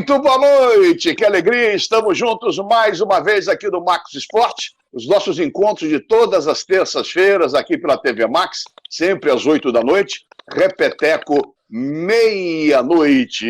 Muito boa noite, que alegria, estamos juntos mais uma vez aqui no Max Esporte, os nossos encontros de todas as terças-feiras aqui pela TV Max, sempre às 8 da noite, repeteco, meia-noite,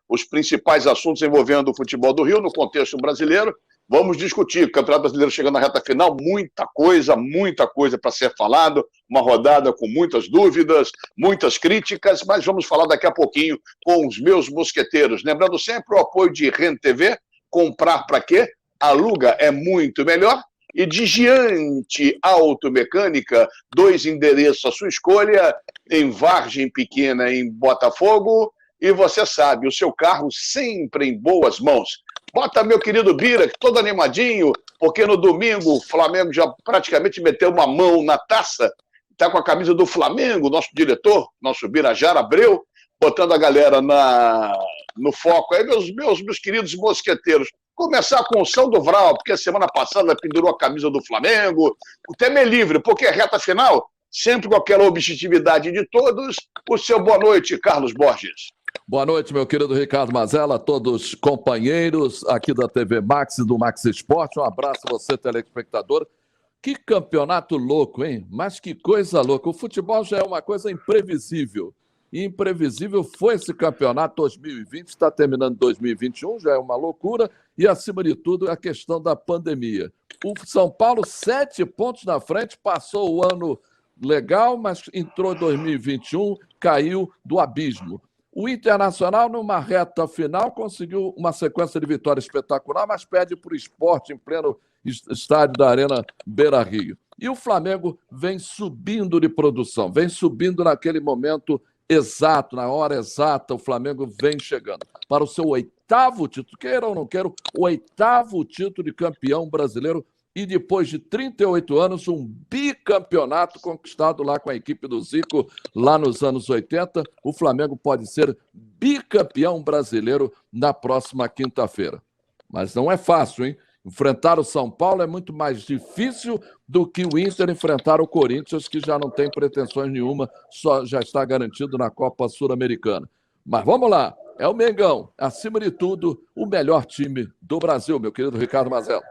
os principais assuntos envolvendo o futebol do Rio no contexto brasileiro. Vamos discutir, o Campeonato Brasileiro chegando na reta final, muita coisa para ser falado, uma rodada com muitas dúvidas, muitas críticas, mas vamos falar daqui a pouquinho com os meus mosqueteiros. Lembrando sempre o apoio de Rent TV, comprar para quê? Aluga é muito melhor. E de Giante Automecânica, 2 endereços à sua escolha, em Vargem Pequena, em Botafogo, e você sabe, o seu carro sempre em boas mãos. Bota meu querido Bira, todo animadinho, porque no domingo o Flamengo já praticamente meteu uma mão na taça, está com a camisa do Flamengo, nosso diretor, nosso Birajara Abreu, botando a galera no foco. Aí, meus queridos mosqueteiros, começar com o São do Vral, porque a semana passada pendurou a camisa do Flamengo, o tema é livre, porque é reta final, sempre com aquela objetividade de todos. O seu boa noite, Carlos Borges. Boa noite, meu querido Ricardo Mazella, todos companheiros aqui da TV Max e do Max Esporte. Um abraço a você, telespectador. Que campeonato louco, hein? Mas que coisa louca. O futebol já é uma coisa imprevisível. E imprevisível foi esse campeonato 2020, está terminando 2021, já é uma loucura. E, acima de tudo, a questão da pandemia. O São Paulo, 7 pontos na frente, passou o ano legal, mas entrou em 2021, caiu do abismo. O Internacional, numa reta final, conseguiu uma sequência de vitórias espetacular, mas perde para o Sport em pleno estádio da Arena Beira-Rio. E o Flamengo vem subindo de produção, vem subindo naquele momento exato, na hora exata, o Flamengo vem chegando para o seu 8º título, queira ou não queira, o 8º título de campeão brasileiro. E depois de 38 anos, um bicampeonato conquistado lá com a equipe do Zico, lá nos anos 80. O Flamengo pode ser bicampeão brasileiro na próxima quinta-feira. Mas não é fácil, hein? Enfrentar o São Paulo é muito mais difícil do que o Inter enfrentar o Corinthians, que já não tem pretensões nenhuma, só já está garantido na Copa Sul-Americana. Mas vamos lá, é o Mengão, acima de tudo, o melhor time do Brasil, meu querido Ricardo Mazella.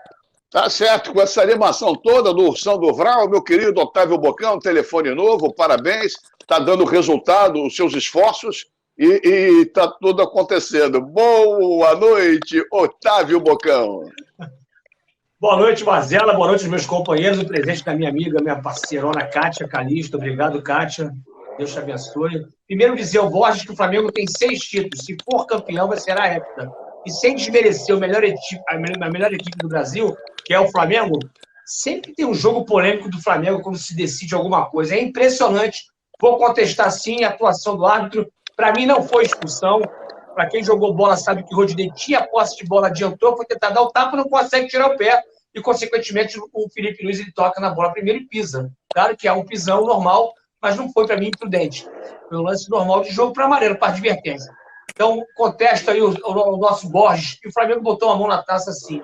Tá certo, com essa animação toda do Ursão do Vral, meu querido Otávio Bocão, telefone novo, parabéns, está dando resultado os seus esforços e está tudo acontecendo. Boa noite, Otávio Bocão. Boa noite, Mazella, boa noite aos meus companheiros, o presente da minha amiga, minha parceirona Kátia Calisto, obrigado, Kátia, Deus te abençoe. Primeiro dizer ao Borges que o Flamengo tem 6 títulos, se for campeão vai ser a hepta. E sem desmerecer a melhor equipe do Brasil, que é o Flamengo, sempre tem um jogo polêmico do Flamengo quando se decide alguma coisa. É impressionante. Vou contestar, sim, a atuação do árbitro. Para mim, não foi expulsão. Para quem jogou bola sabe que o Rodinei tinha posse de bola, adiantou, foi tentar dar o tapa, não consegue tirar o pé. E, consequentemente, o Felipe Luiz ele toca na bola primeiro e pisa. Claro que é um pisão normal, mas não foi, para mim, imprudente. Foi um lance normal de jogo para amarelo, para advertência. Então, contesta aí o nosso Borges, que o Flamengo botou a mão na taça sim.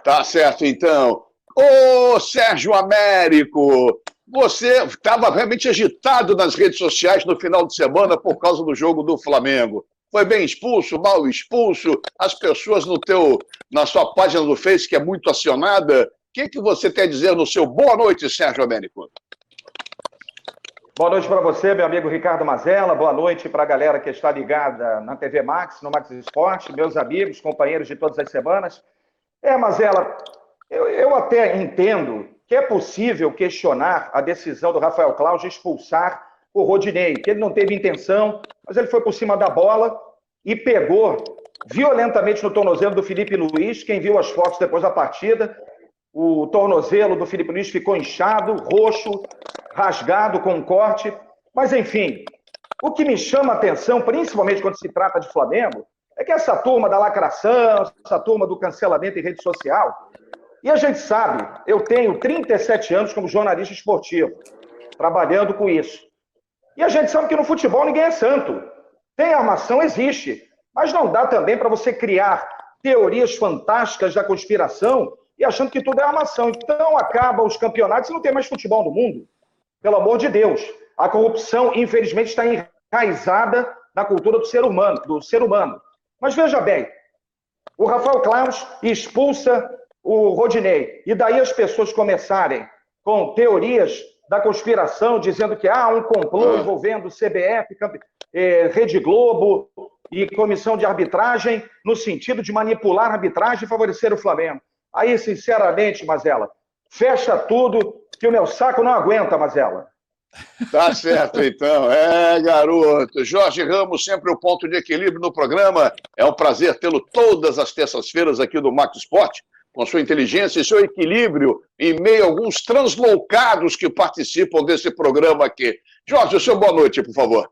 Tá certo, então. Ô, Sérgio Américo, você estava realmente agitado nas redes sociais no final de semana por causa do jogo do Flamengo. Foi bem expulso, mal expulso? As pessoas na sua página do Face, que é muito acionada, o que você tem a dizer no seu boa noite, Sérgio Américo? Boa noite para você, meu amigo Ricardo Mazella. Boa noite para a galera que está ligada na TV Max, no Max Esporte, meus amigos, companheiros de todas as semanas. Mazella, eu até entendo que é possível questionar a decisão do Rafael Claus de expulsar o Rodinei, que ele não teve intenção, mas ele foi por cima da bola e pegou violentamente no tornozelo do Felipe Luiz. Quem viu as fotos depois da partida, o tornozelo do Felipe Luiz ficou inchado, roxo, rasgado com um corte. Mas, enfim, o que me chama a atenção, principalmente quando se trata de Flamengo, é que essa turma da lacração, essa turma do cancelamento em rede social, e a gente sabe, eu tenho 37 anos como jornalista esportivo, trabalhando com isso. E a gente sabe que no futebol ninguém é santo. Tem armação, existe. Mas não dá também para você criar teorias fantásticas da conspiração e achando que tudo é armação. Então acabam os campeonatos e não tem mais futebol no mundo. Pelo amor de Deus. A corrupção, infelizmente, está enraizada na cultura do ser humano. Mas veja bem, o Rafael Claus expulsa o Rodinei. E daí as pessoas começarem com teorias da conspiração, dizendo que há um complô envolvendo CBF, Rede Globo e comissão de arbitragem, no sentido de manipular a arbitragem e favorecer o Flamengo. Aí, sinceramente, Mazella, fecha tudo, que o meu saco não aguenta, Mazella. Tá certo, então. Garoto. Jorge Ramos, sempre o ponto de equilíbrio no programa. É um prazer tê-lo todas as terças-feiras aqui do Max Esporte, com sua inteligência e seu equilíbrio em meio a alguns translocados que participam desse programa aqui. Jorge, o seu boa noite, por favor.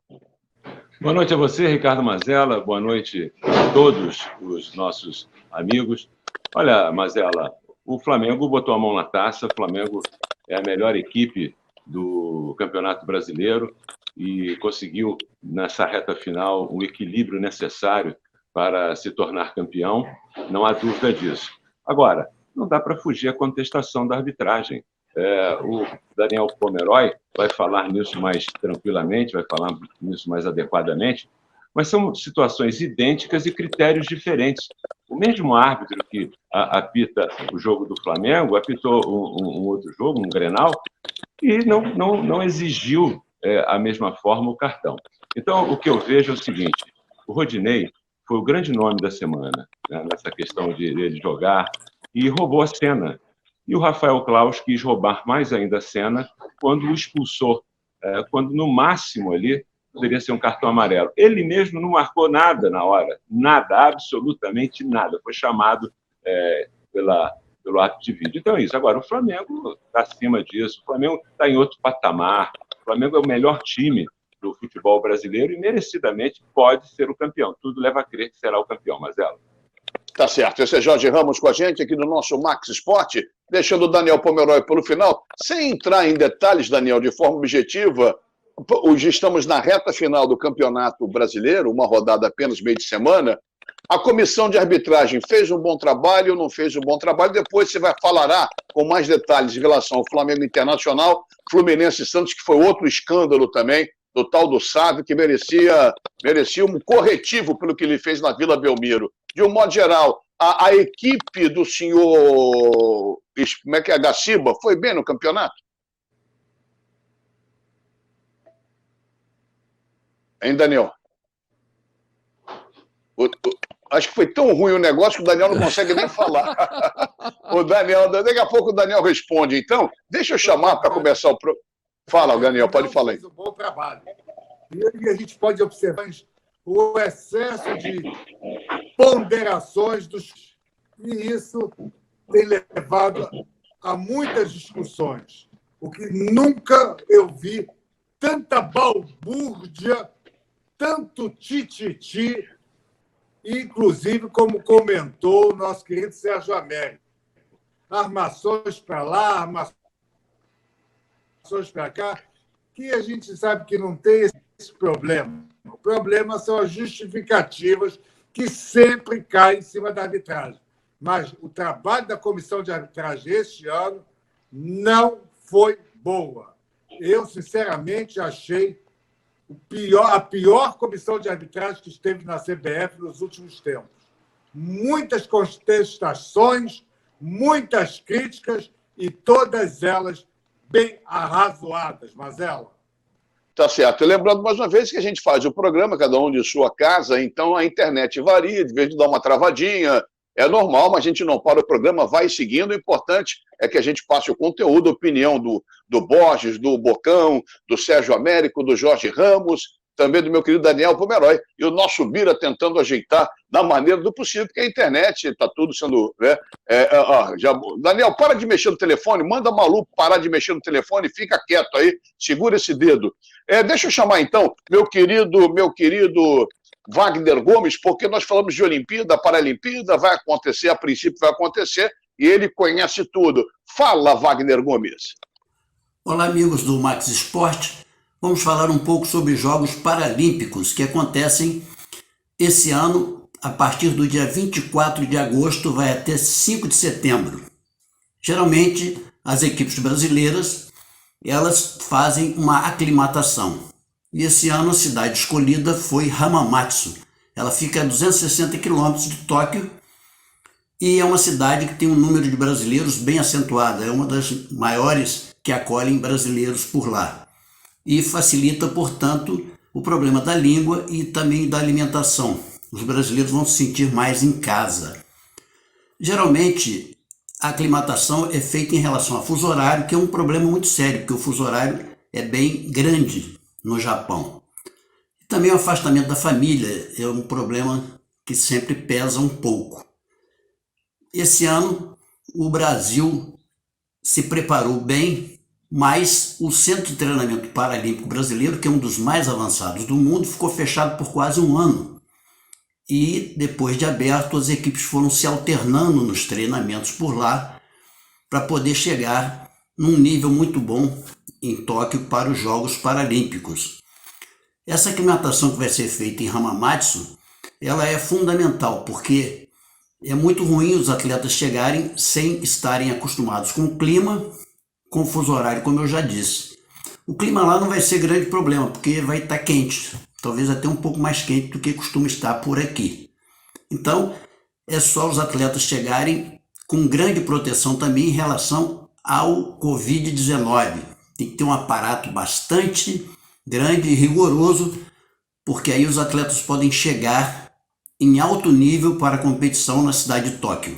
Boa noite a você, Ricardo Mazella. Boa noite a todos os nossos amigos. Olha, Mazella, o Flamengo botou a mão na taça. O Flamengo é a melhor equipe do Campeonato Brasileiro e conseguiu, nessa reta final, o equilíbrio necessário para se tornar campeão. Não há dúvida disso. Agora, não dá para fugir à contestação da arbitragem. O Daniel Pomeroy vai falar nisso mais tranquilamente, vai falar nisso mais adequadamente, mas são situações idênticas e critérios diferentes. O mesmo árbitro que apita o jogo do Flamengo apitou um outro jogo, um Grenal, e não exigiu a mesma forma o cartão. Então, o que eu vejo é o seguinte: o Rodinei foi o grande nome da semana, né, nessa questão de ele jogar, e roubou a cena. E o Rafael Claus quis roubar mais ainda a cena quando o expulsou, quando no máximo ali poderia ser um cartão amarelo. Ele mesmo não marcou nada na hora, nada, absolutamente nada. Foi chamado pelo árbitro de vídeo. Então é isso. Agora, o Flamengo está acima disso, o Flamengo está em outro patamar, o Flamengo é o melhor time do futebol brasileiro e merecidamente pode ser o campeão. Tudo leva a crer que será o campeão, Mazella. Tá certo. Esse é Jorge Ramos com a gente aqui no nosso Max Esporte, deixando o Daniel Pomeroy pelo final. Sem entrar em detalhes, Daniel, de forma objetiva, hoje estamos na reta final do Campeonato Brasileiro, uma rodada apenas meio de semana. A comissão de arbitragem fez um bom trabalho, não fez um bom trabalho? Depois você falará com mais detalhes em relação ao Flamengo Internacional, Fluminense e Santos, que foi outro escândalo também, do tal do Sávio, que merecia um corretivo pelo que ele fez na Vila Belmiro. De um modo geral, a equipe do senhor Gaciba foi bem no campeonato? Hein, Daniel? Acho que foi tão ruim o negócio que o Daniel não consegue nem falar. O Daniel, daqui a pouco o Daniel responde. Então, deixa eu chamar para começar o programa. Fala, Daniel, pode falar aí. Fez um bom trabalho. E a gente pode observar o excesso de ponderações e isso tem levado a muitas discussões. O que nunca eu vi tanta balbúrdia, tanto tititi, inclusive como comentou o nosso querido Sérgio Américo. Armações para lá, armações para cá, que a gente sabe que não tem esse problema. O problema são as justificativas que sempre caem em cima da arbitragem. Mas o trabalho da comissão de arbitragem este ano não foi boa. Eu, sinceramente, achei a pior comissão de arbitragem que esteve na CBF nos últimos tempos. Muitas contestações, muitas críticas e todas elas bem arrazoadas, Mazella. Tá certo. E lembrando mais uma vez que a gente faz o programa, cada um de sua casa, então a internet varia, de vez de dar uma travadinha, é normal, mas a gente não para o programa, vai seguindo. O importante é que a gente passe o conteúdo, a opinião do Borges, do Bocão, do Sérgio Américo, do Jorge Ramos, também do meu querido Daniel Pomeroy, e o nosso Bira tentando ajeitar da maneira do possível, porque a internet está tudo sendo... Né, Daniel, para de mexer no telefone, manda a Malu parar de mexer no telefone, fica quieto aí, segura esse dedo. Deixa eu chamar, então, meu querido Wagner Gomes, porque nós falamos de Olimpíada, Paralimpíada, vai acontecer, a princípio vai acontecer, e ele conhece tudo. Fala, Wagner Gomes. Olá, amigos do Max Esporte. Vamos falar um pouco sobre os Jogos Paralímpicos que acontecem esse ano, a partir do dia 24 de agosto, vai até 5 de setembro. Geralmente, as equipes brasileiras, elas fazem uma aclimatação. E esse ano a cidade escolhida foi Hamamatsu, Ela fica a 260 quilômetros de Tóquio e é uma cidade que tem um número de brasileiros bem acentuado. É uma das maiores que acolhem brasileiros por lá. E facilita, portanto, o problema da língua e também da alimentação. Os brasileiros vão se sentir mais em casa. Geralmente, a aclimatação é feita em relação ao fuso horário, que é um problema muito sério, porque o fuso horário é bem grande no Japão. E também o afastamento da família é um problema que sempre pesa um pouco. Esse ano, o Brasil se preparou bem, mas o Centro de Treinamento Paralímpico Brasileiro, que é um dos mais avançados do mundo, ficou fechado por quase um ano. E depois de aberto, as equipes foram se alternando nos treinamentos por lá para poder chegar num nível muito bom em Tóquio para os Jogos Paralímpicos. Essa aclimatação que vai ser feita em Hamamatsu, ela é fundamental, porque é muito ruim os atletas chegarem sem estarem acostumados com o clima, com o fuso horário, como eu já disse. O clima lá não vai ser grande problema, porque vai estar quente, talvez até um pouco mais quente do que costuma estar por aqui. Então, é só os atletas chegarem com grande proteção também em relação ao Covid-19. Tem que ter um aparato bastante grande e rigoroso, porque aí os atletas podem chegar em alto nível para a competição na cidade de Tóquio,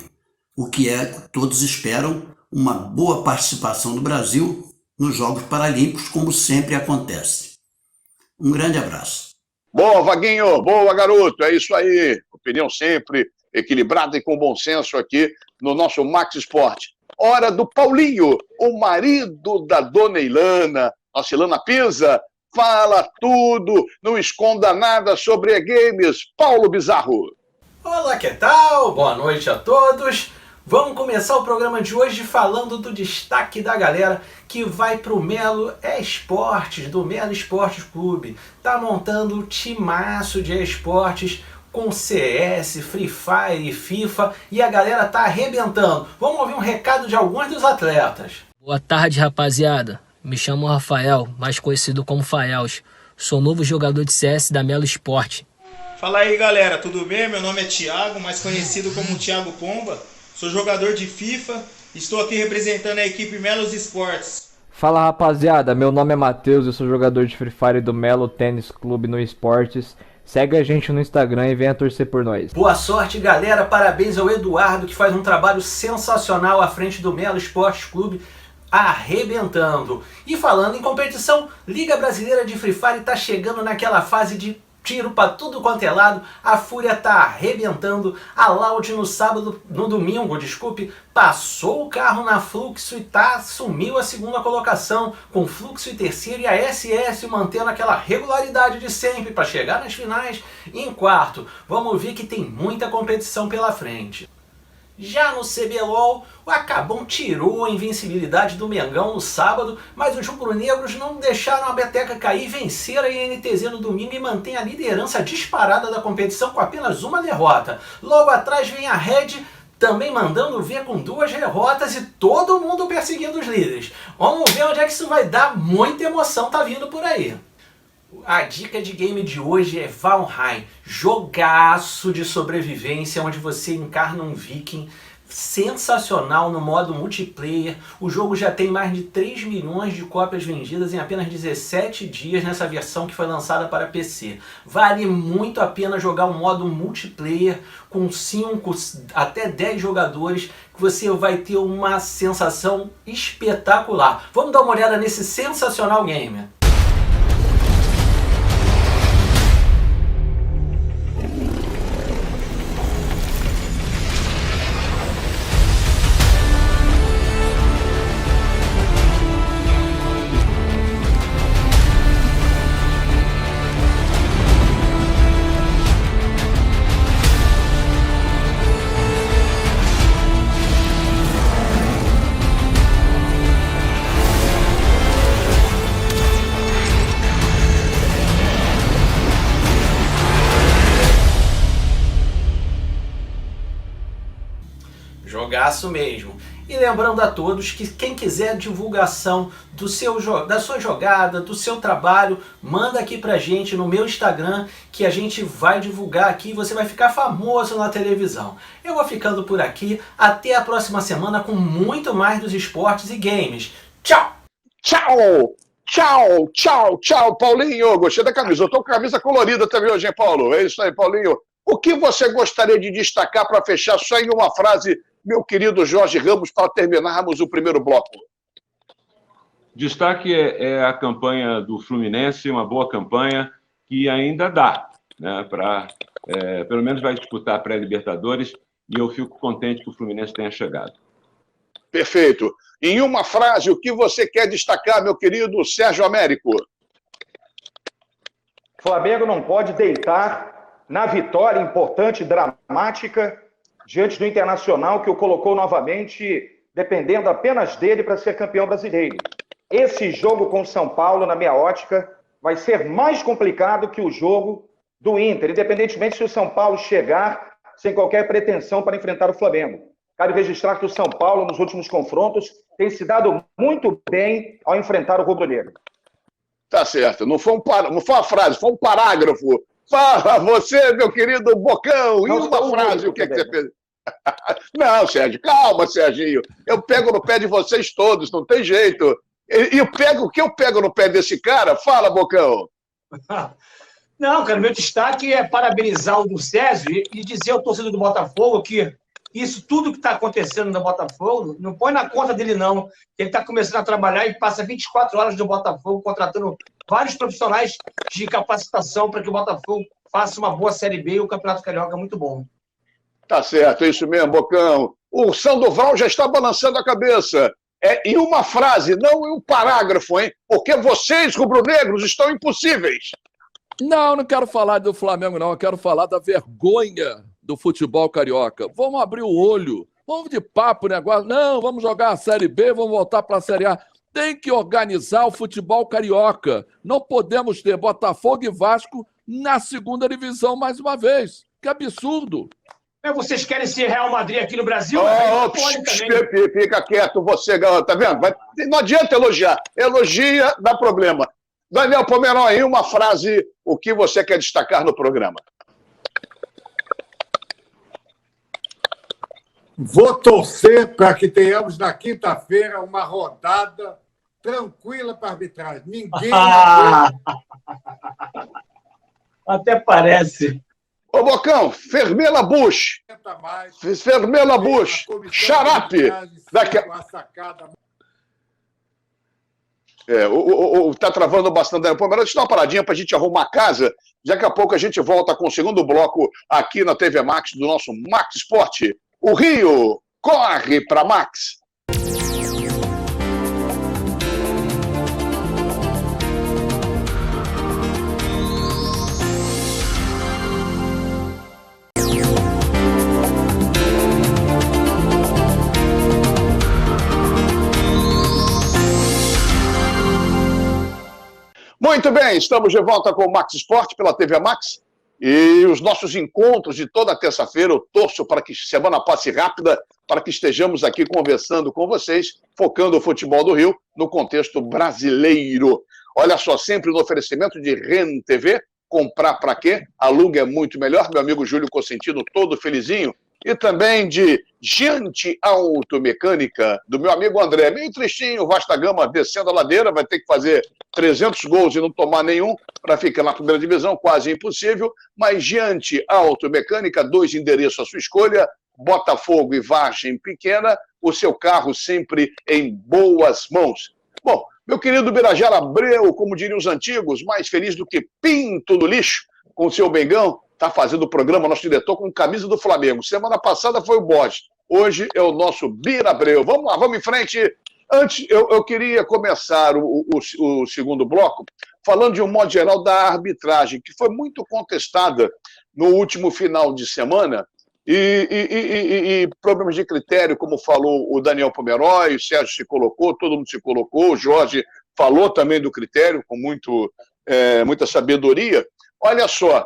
o que todos esperam, uma boa participação do Brasil nos Jogos Paralímpicos, como sempre acontece. Um grande abraço. Boa, Vaguinho. Boa, garoto. É isso aí. Opinião sempre equilibrada e com bom senso aqui no nosso Max Esporte. Hora do Paulinho, o marido da dona Ilana. Nossa Ilana Pisa, fala tudo, não esconda nada sobre e-games. Paulo Bizarro. Olá, que tal? Boa noite a todos. Vamos começar o programa de hoje falando do destaque da galera que vai para o Melo Esportes, do Melo Esportes Clube. Tá montando um timaço de esportes com CS, Free Fire e FIFA e a galera tá arrebentando. Vamos ouvir um recado de alguns dos atletas. Boa tarde, rapaziada. Me chamo Rafael, mais conhecido como Faels. Sou novo jogador de CS da Melo Esporte. Fala aí, galera, tudo bem? Meu nome é Thiago, mais conhecido como Thiago Pomba. Sou jogador de FIFA, estou aqui representando a equipe Melos Esportes. Fala, rapaziada, meu nome é Matheus, eu sou jogador de Free Fire do Melo Tênis Clube no Esportes. Segue a gente no Instagram e venha torcer por nós. Boa sorte, galera, parabéns ao Eduardo, que faz um trabalho sensacional à frente do Melo Esportes Clube, arrebentando. E falando em competição, Liga Brasileira de Free Fire está chegando naquela fase de tiro para tudo quanto é lado, a Fúria tá arrebentando, a Loud no domingo, passou o carro na Fluxo e assumiu a segunda colocação, com Fluxo em terceiro e a SS mantendo aquela regularidade de sempre para chegar nas finais em quarto. Vamos ver que tem muita competição pela frente. Já no CBLOL, o Acabão tirou a invencibilidade do Mengão no sábado, mas os rubro-negros não deixaram a beteca cair, venceram a INTZ no domingo e mantém a liderança disparada da competição com apenas uma derrota. Logo atrás vem a Red, também mandando ver com 2 derrotas e todo mundo perseguindo os líderes. Vamos ver onde é que isso vai dar, muita emoção tá vindo por aí. A dica de game de hoje é Valheim, jogaço de sobrevivência onde você encarna um viking, sensacional no modo multiplayer. O jogo já tem mais de 3 milhões de cópias vendidas em apenas 17 dias nessa versão que foi lançada para PC. Vale muito a pena jogar um modo multiplayer com 5 até 10 jogadores, que você vai ter uma sensação espetacular. Vamos dar uma olhada nesse sensacional game. Jogaço mesmo. E lembrando a todos que quem quiser divulgação da sua jogada, do seu trabalho, manda aqui pra gente no meu Instagram, que a gente vai divulgar aqui e você vai ficar famoso na televisão. Eu vou ficando por aqui, até a próxima semana com muito mais dos esportes e games. Tchau! Tchau! Tchau, tchau, tchau, Paulinho. Gostei da camisa. Eu tô com camisa colorida também hoje, hein, Paulo? É isso aí, Paulinho. O que você gostaria de destacar para fechar só em uma frase, meu querido Jorge Ramos, para terminarmos o primeiro bloco? Destaque é a campanha do Fluminense, uma boa campanha que ainda dá, né? Pelo menos vai disputar a pré-Libertadores e eu fico contente que o Fluminense tenha chegado. Perfeito. Em uma frase, o que você quer destacar, meu querido Sérgio Américo? Flamengo não pode deitar na vitória importante, dramática, diante do Internacional, que o colocou novamente dependendo apenas dele para ser campeão brasileiro. Esse jogo com o São Paulo, na minha ótica, vai ser mais complicado que o jogo do Inter, independentemente se o São Paulo chegar sem qualquer pretensão para enfrentar o Flamengo. Quero registrar que o São Paulo, nos últimos confrontos, tem se dado muito bem ao enfrentar o rubro-negro. Tá certo. Não foi uma frase, foi um parágrafo. Fala, você, meu querido Bocão, em uma frase, o que você fez? Não, Sérgio, calma, Serginho. Eu pego no pé de vocês todos, não tem jeito. E o que eu pego no pé desse cara? Fala, Bocão. Não, cara, meu destaque é parabenizar o do Césio e dizer ao torcedor do Botafogo que isso tudo que está acontecendo no Botafogo, não põe na conta dele, não. Ele está começando a trabalhar e passa 24 horas no Botafogo, contratando vários profissionais de capacitação para que o Botafogo faça uma boa Série B e o Campeonato Carioca é muito bom. Tá certo, é isso mesmo, Bocão. O Sandoval já está balançando a cabeça. Em uma frase, não em um parágrafo, hein? Porque vocês, rubro-negros, estão impossíveis. Não quero falar do Flamengo, não. Eu quero falar da vergonha do futebol carioca. Vamos abrir o olho. Vamos de papo, negócio. Não, vamos jogar a Série B, vamos voltar para a Série A. Tem que organizar o futebol carioca. Não podemos ter Botafogo e Vasco na segunda divisão mais uma vez. Que absurdo. Vocês querem ser Real Madrid aqui no Brasil? Fica quieto, você, tá vendo? Não adianta elogiar. Elogia, dá problema. Daniel Pomeroy, em uma frase, o que você quer destacar no programa? Vou torcer para que tenhamos na quinta-feira uma rodada tranquila para a arbitragem. Ninguém... Até parece. Ô, Bocão, Fermela Bush, xarape. Tá travando bastante. Pô, mas deixa eu dar uma paradinha para a gente arrumar a casa. Daqui a pouco a gente volta com o segundo bloco aqui na TV Max, do nosso Max Esporte. O Rio corre para Max. Muito bem, estamos de volta com o Max Esporte pela TV Max e os nossos encontros de toda terça-feira. Eu torço para que a semana passe rápida, para que estejamos aqui conversando com vocês, focando o futebol do Rio no contexto brasileiro. Olha só, sempre no oferecimento de REN TV, comprar para quê? Aluga é muito melhor, meu amigo Júlio Cosentino, todo felizinho. E também de Giante Automecânica, do meu amigo André. Meio tristinho, Vasta Gama descendo a ladeira, vai ter que fazer 300 gols e não tomar nenhum para ficar na primeira divisão, quase impossível. Mas Giante Automecânica, 2 endereços à sua escolha, Botafogo e Vargem Pequena, o seu carro sempre em boas mãos. Bom, meu querido Birajara Abreu, como diriam os antigos, mais feliz do que pinto no lixo, com o seu Bengão, está fazendo o programa, nosso diretor, com camisa do Flamengo. Semana passada foi o Borges, hoje é o nosso Bira Abreu. Vamos lá, vamos em frente. Antes, eu queria começar o segundo bloco falando de um modo geral da arbitragem, que foi muito contestada no último final de semana, e problemas de critério, como falou o Daniel Pomeroy, o Sérgio se colocou, todo mundo se colocou, o Jorge falou também do critério, com muita sabedoria. Olha só,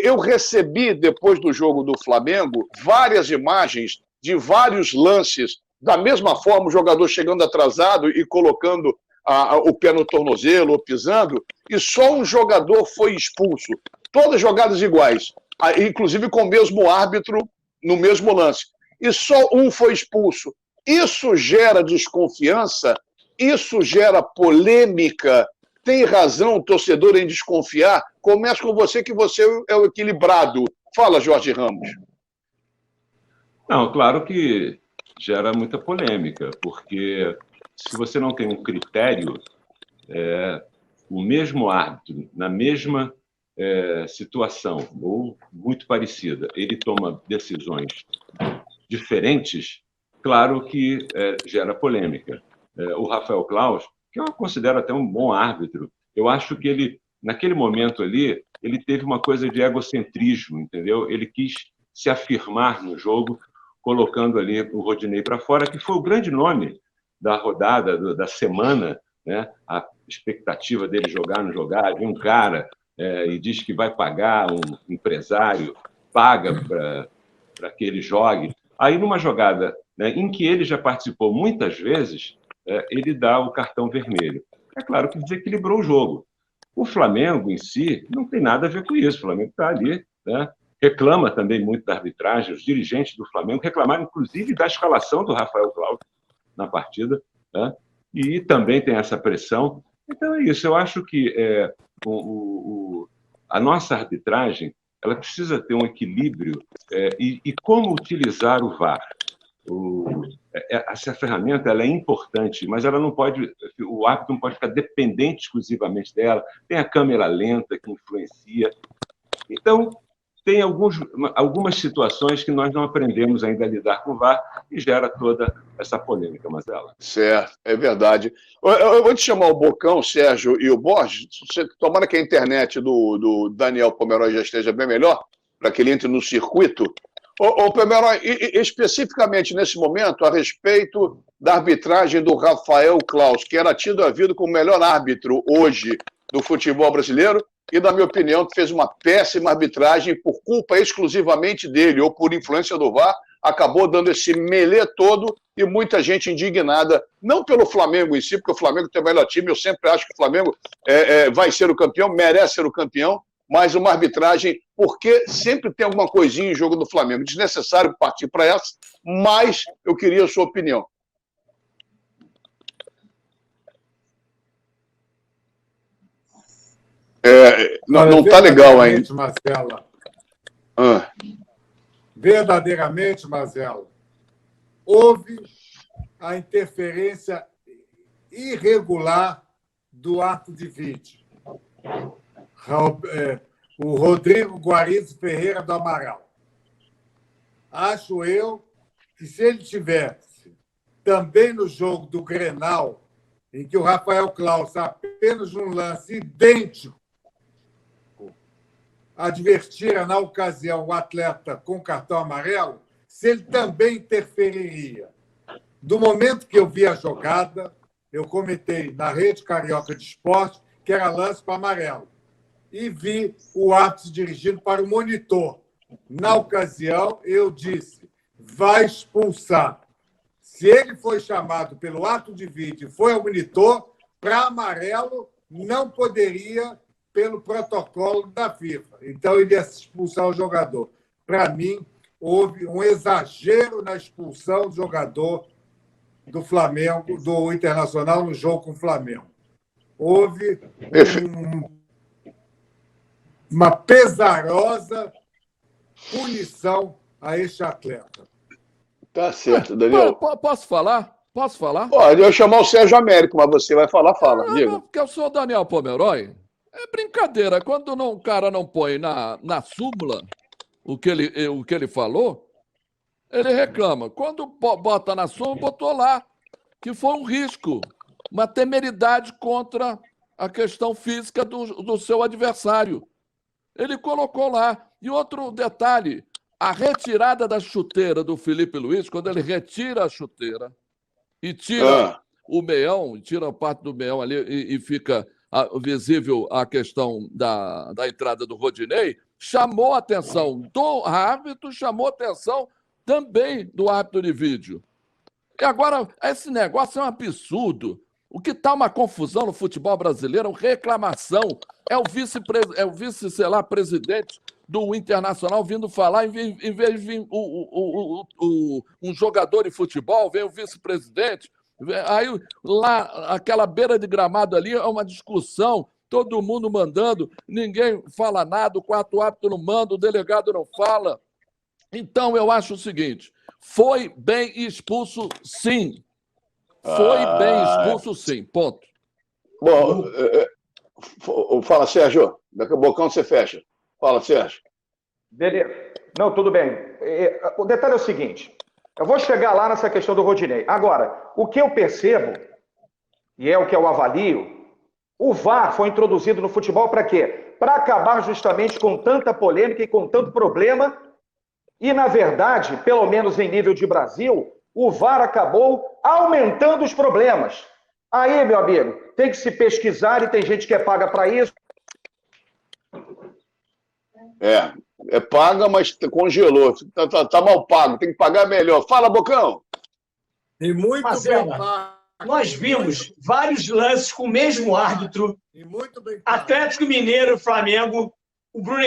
eu recebi, depois do jogo do Flamengo, várias imagens de vários lances, da mesma forma o jogador chegando atrasado e colocando o pé no tornozelo ou pisando, e só um jogador foi expulso. Todas jogadas iguais, inclusive com o mesmo árbitro no mesmo lance. E só um foi expulso. Isso gera desconfiança, isso gera polêmica. Tem razão o torcedor em desconfiar? Começo com você, que você é o equilibrado. Fala, Jorge Ramos. Não, claro que gera muita polêmica, porque se você não tem um critério, o mesmo árbitro, na mesma situação, ou muito parecida, ele toma decisões diferentes, claro que gera polêmica. O Rafael Claus, que eu considero até um bom árbitro, eu acho que ele, naquele momento ali, ele teve uma coisa de egocentrismo, entendeu? Ele quis se afirmar no jogo, colocando ali o Rodinei para fora, que foi o grande nome da rodada, da semana, né? A expectativa dele jogar, não jogar, vem um cara e diz que vai pagar, um empresário paga para que ele jogue. Aí, numa jogada, né, em que ele já participou muitas vezes, ele dá o cartão vermelho. É claro que desequilibrou o jogo. O Flamengo em si não tem nada a ver com isso. O Flamengo está ali, né? Reclama também muito da arbitragem. Os dirigentes do Flamengo reclamaram, inclusive, da escalação do Rafael Claus na partida, né? E também tem essa pressão. Então é isso. Eu acho que a nossa arbitragem ela precisa ter um equilíbrio e como utilizar o VAR. Essa ferramenta ela é importante, mas ela não pode, o árbitro não pode ficar dependente exclusivamente dela. Tem a câmera lenta que influencia. Então, tem algumas situações que nós não aprendemos ainda a lidar com o VAR e gera toda essa polêmica, Mazela. Certo, é verdade. Eu vou te chamar o Bocão, o Sérgio e o Borges. Tomara que a internet do Daniel Pomeroy já esteja bem melhor, para que ele entre no circuito. Ô Pomeroy, especificamente nesse momento, a respeito da arbitragem do Rafael Claus, que era tido a vida como o melhor árbitro hoje do futebol brasileiro, e, na minha opinião, fez uma péssima arbitragem por culpa exclusivamente dele, ou por influência do VAR, acabou dando esse melê todo e muita gente indignada, não pelo Flamengo em si, porque o Flamengo tem o melhor time, eu sempre acho que o Flamengo vai ser o campeão, merece ser o campeão, mas uma arbitragem, porque sempre tem alguma coisinha em jogo do Flamengo. Desnecessário partir para essa, mas eu queria a sua opinião. Não está legal ainda. Mazela, verdadeiramente, Mazela, houve a interferência irregular do ato de vídeo. O Rodrigo Guarizo Ferreira do Amaral. Acho eu que se ele tivesse também no jogo do Grenal, em que o Rafael Claus, apenas um lance idêntico, advertira na ocasião o atleta com cartão amarelo, se ele também interferiria. Do momento que eu vi a jogada, eu comentei na Rede Carioca de Esporte que era lance para amarelo. E vi o árbitro se dirigindo para o monitor. Na ocasião, eu disse, vai expulsar. Se ele foi chamado pelo ato de vídeo e foi ao monitor, para amarelo, não poderia, pelo protocolo da FIFA. Então, ele ia expulsar o jogador. Para mim, houve um exagero na expulsão do jogador do Flamengo, do Internacional, no jogo com o Flamengo. Houve uma pesarosa punição a este atleta. Tá certo, Daniel. Posso falar? Posso falar? Pode, eu chamar o Sérgio Américo, mas você vai falar, fala, diga. Porque eu sou o Daniel Pomeroy. É brincadeira. Quando o cara não põe na súmula o que ele falou, ele reclama. Quando bota na súmula, botou lá que foi um risco, uma temeridade contra a questão física do seu adversário. Ele colocou lá. E outro detalhe, a retirada da chuteira do Felipe Luiz, quando ele retira a chuteira e tira o meião, tira a parte do meião ali e fica visível a questão da entrada do Rodinei, chamou a atenção do árbitro, chamou a atenção também do árbitro de vídeo. E agora, esse negócio é um absurdo. O que está uma confusão no futebol brasileiro, reclamação. É o vice, sei lá, presidente do Internacional vindo falar, em vez de vir um jogador de futebol, vem o vice-presidente. Aí lá, aquela beira de gramado ali, é uma discussão, todo mundo mandando, ninguém fala nada, o quarto árbitro não manda, o delegado não fala. Então, eu acho o seguinte, foi bem expulso, sim. Foi bem expulso, sim. Ponto. Bom, fala, Sérgio. Daqui a pouco você fecha. Fala, Sérgio. Beleza. Não, tudo bem. O detalhe é o seguinte. Eu vou chegar lá nessa questão do Rodinei. Agora, o que eu percebo, e é o que eu avalio, o VAR foi introduzido no futebol para quê? Para acabar justamente com tanta polêmica e com tanto problema. E, na verdade, pelo menos em nível de Brasil, o VAR acabou aumentando os problemas. Aí, meu amigo, tem que se pesquisar e tem gente que é paga para isso. É paga, mas congelou. Tá mal pago, tem que pagar melhor. Fala, Bocão. E muito Marcelo, bem pago. nós vimos vários lances com o mesmo árbitro. E muito bem pago. Atlético Mineiro, Flamengo, o Bruno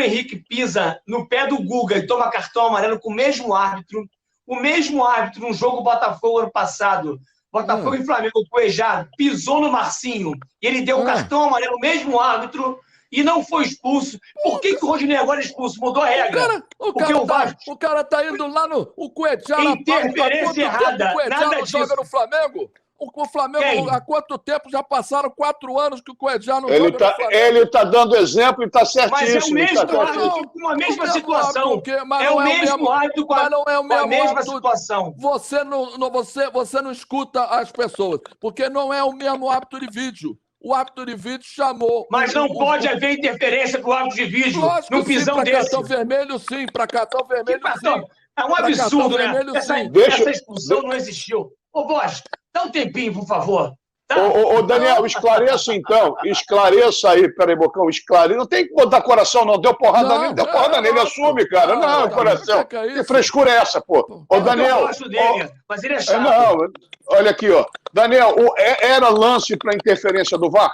Henrique pisa no pé do Guga e toma cartão amarelo com o mesmo árbitro. O mesmo árbitro no jogo Botafogo ano passado, Botafogo e Flamengo, o Cuejá pisou no Marcinho e ele deu o cartão amarelo, o mesmo árbitro, e não foi expulso. Por que o Rodinei agora é expulso? Mudou a regra. O cara tá indo lá no... O Cuejá na interferência errada. O Cuejá Nada não joga disso. no Flamengo? O Flamengo, Quem? há quanto tempo? Já passaram 4 anos que o Cuejá não joga no Flamengo. Ele tá dando exemplo e tá certíssimo. Mas é o mesmo tá árbitro com a mesma situação. É o mesmo árbitro com a mesma situação. Você não escuta as pessoas, porque não é o mesmo árbitro de vídeo. O árbitro de vídeo chamou... Mas não pode haver interferência com o árbitro de vídeo num pisão desse. Para cartão vermelho, sim. Para cartão vermelho, sim. É um absurdo, né? Essa expulsão não existiu. Ô, Bosch, dá um tempinho, por favor. Tá? Ô, Daniel, esclareça então. Esclareça aí. Peraí, Bocão, esclareça. Não tem que botar coração, não. Deu porrada nele, deu porrada nele. Assume, cara. Não, coração. Que frescura é essa, pô? Ô, Daniel. Eu gosto dele, mas ele é chato. Não, olha aqui, ó. Daniel, era lance para interferência do VAR?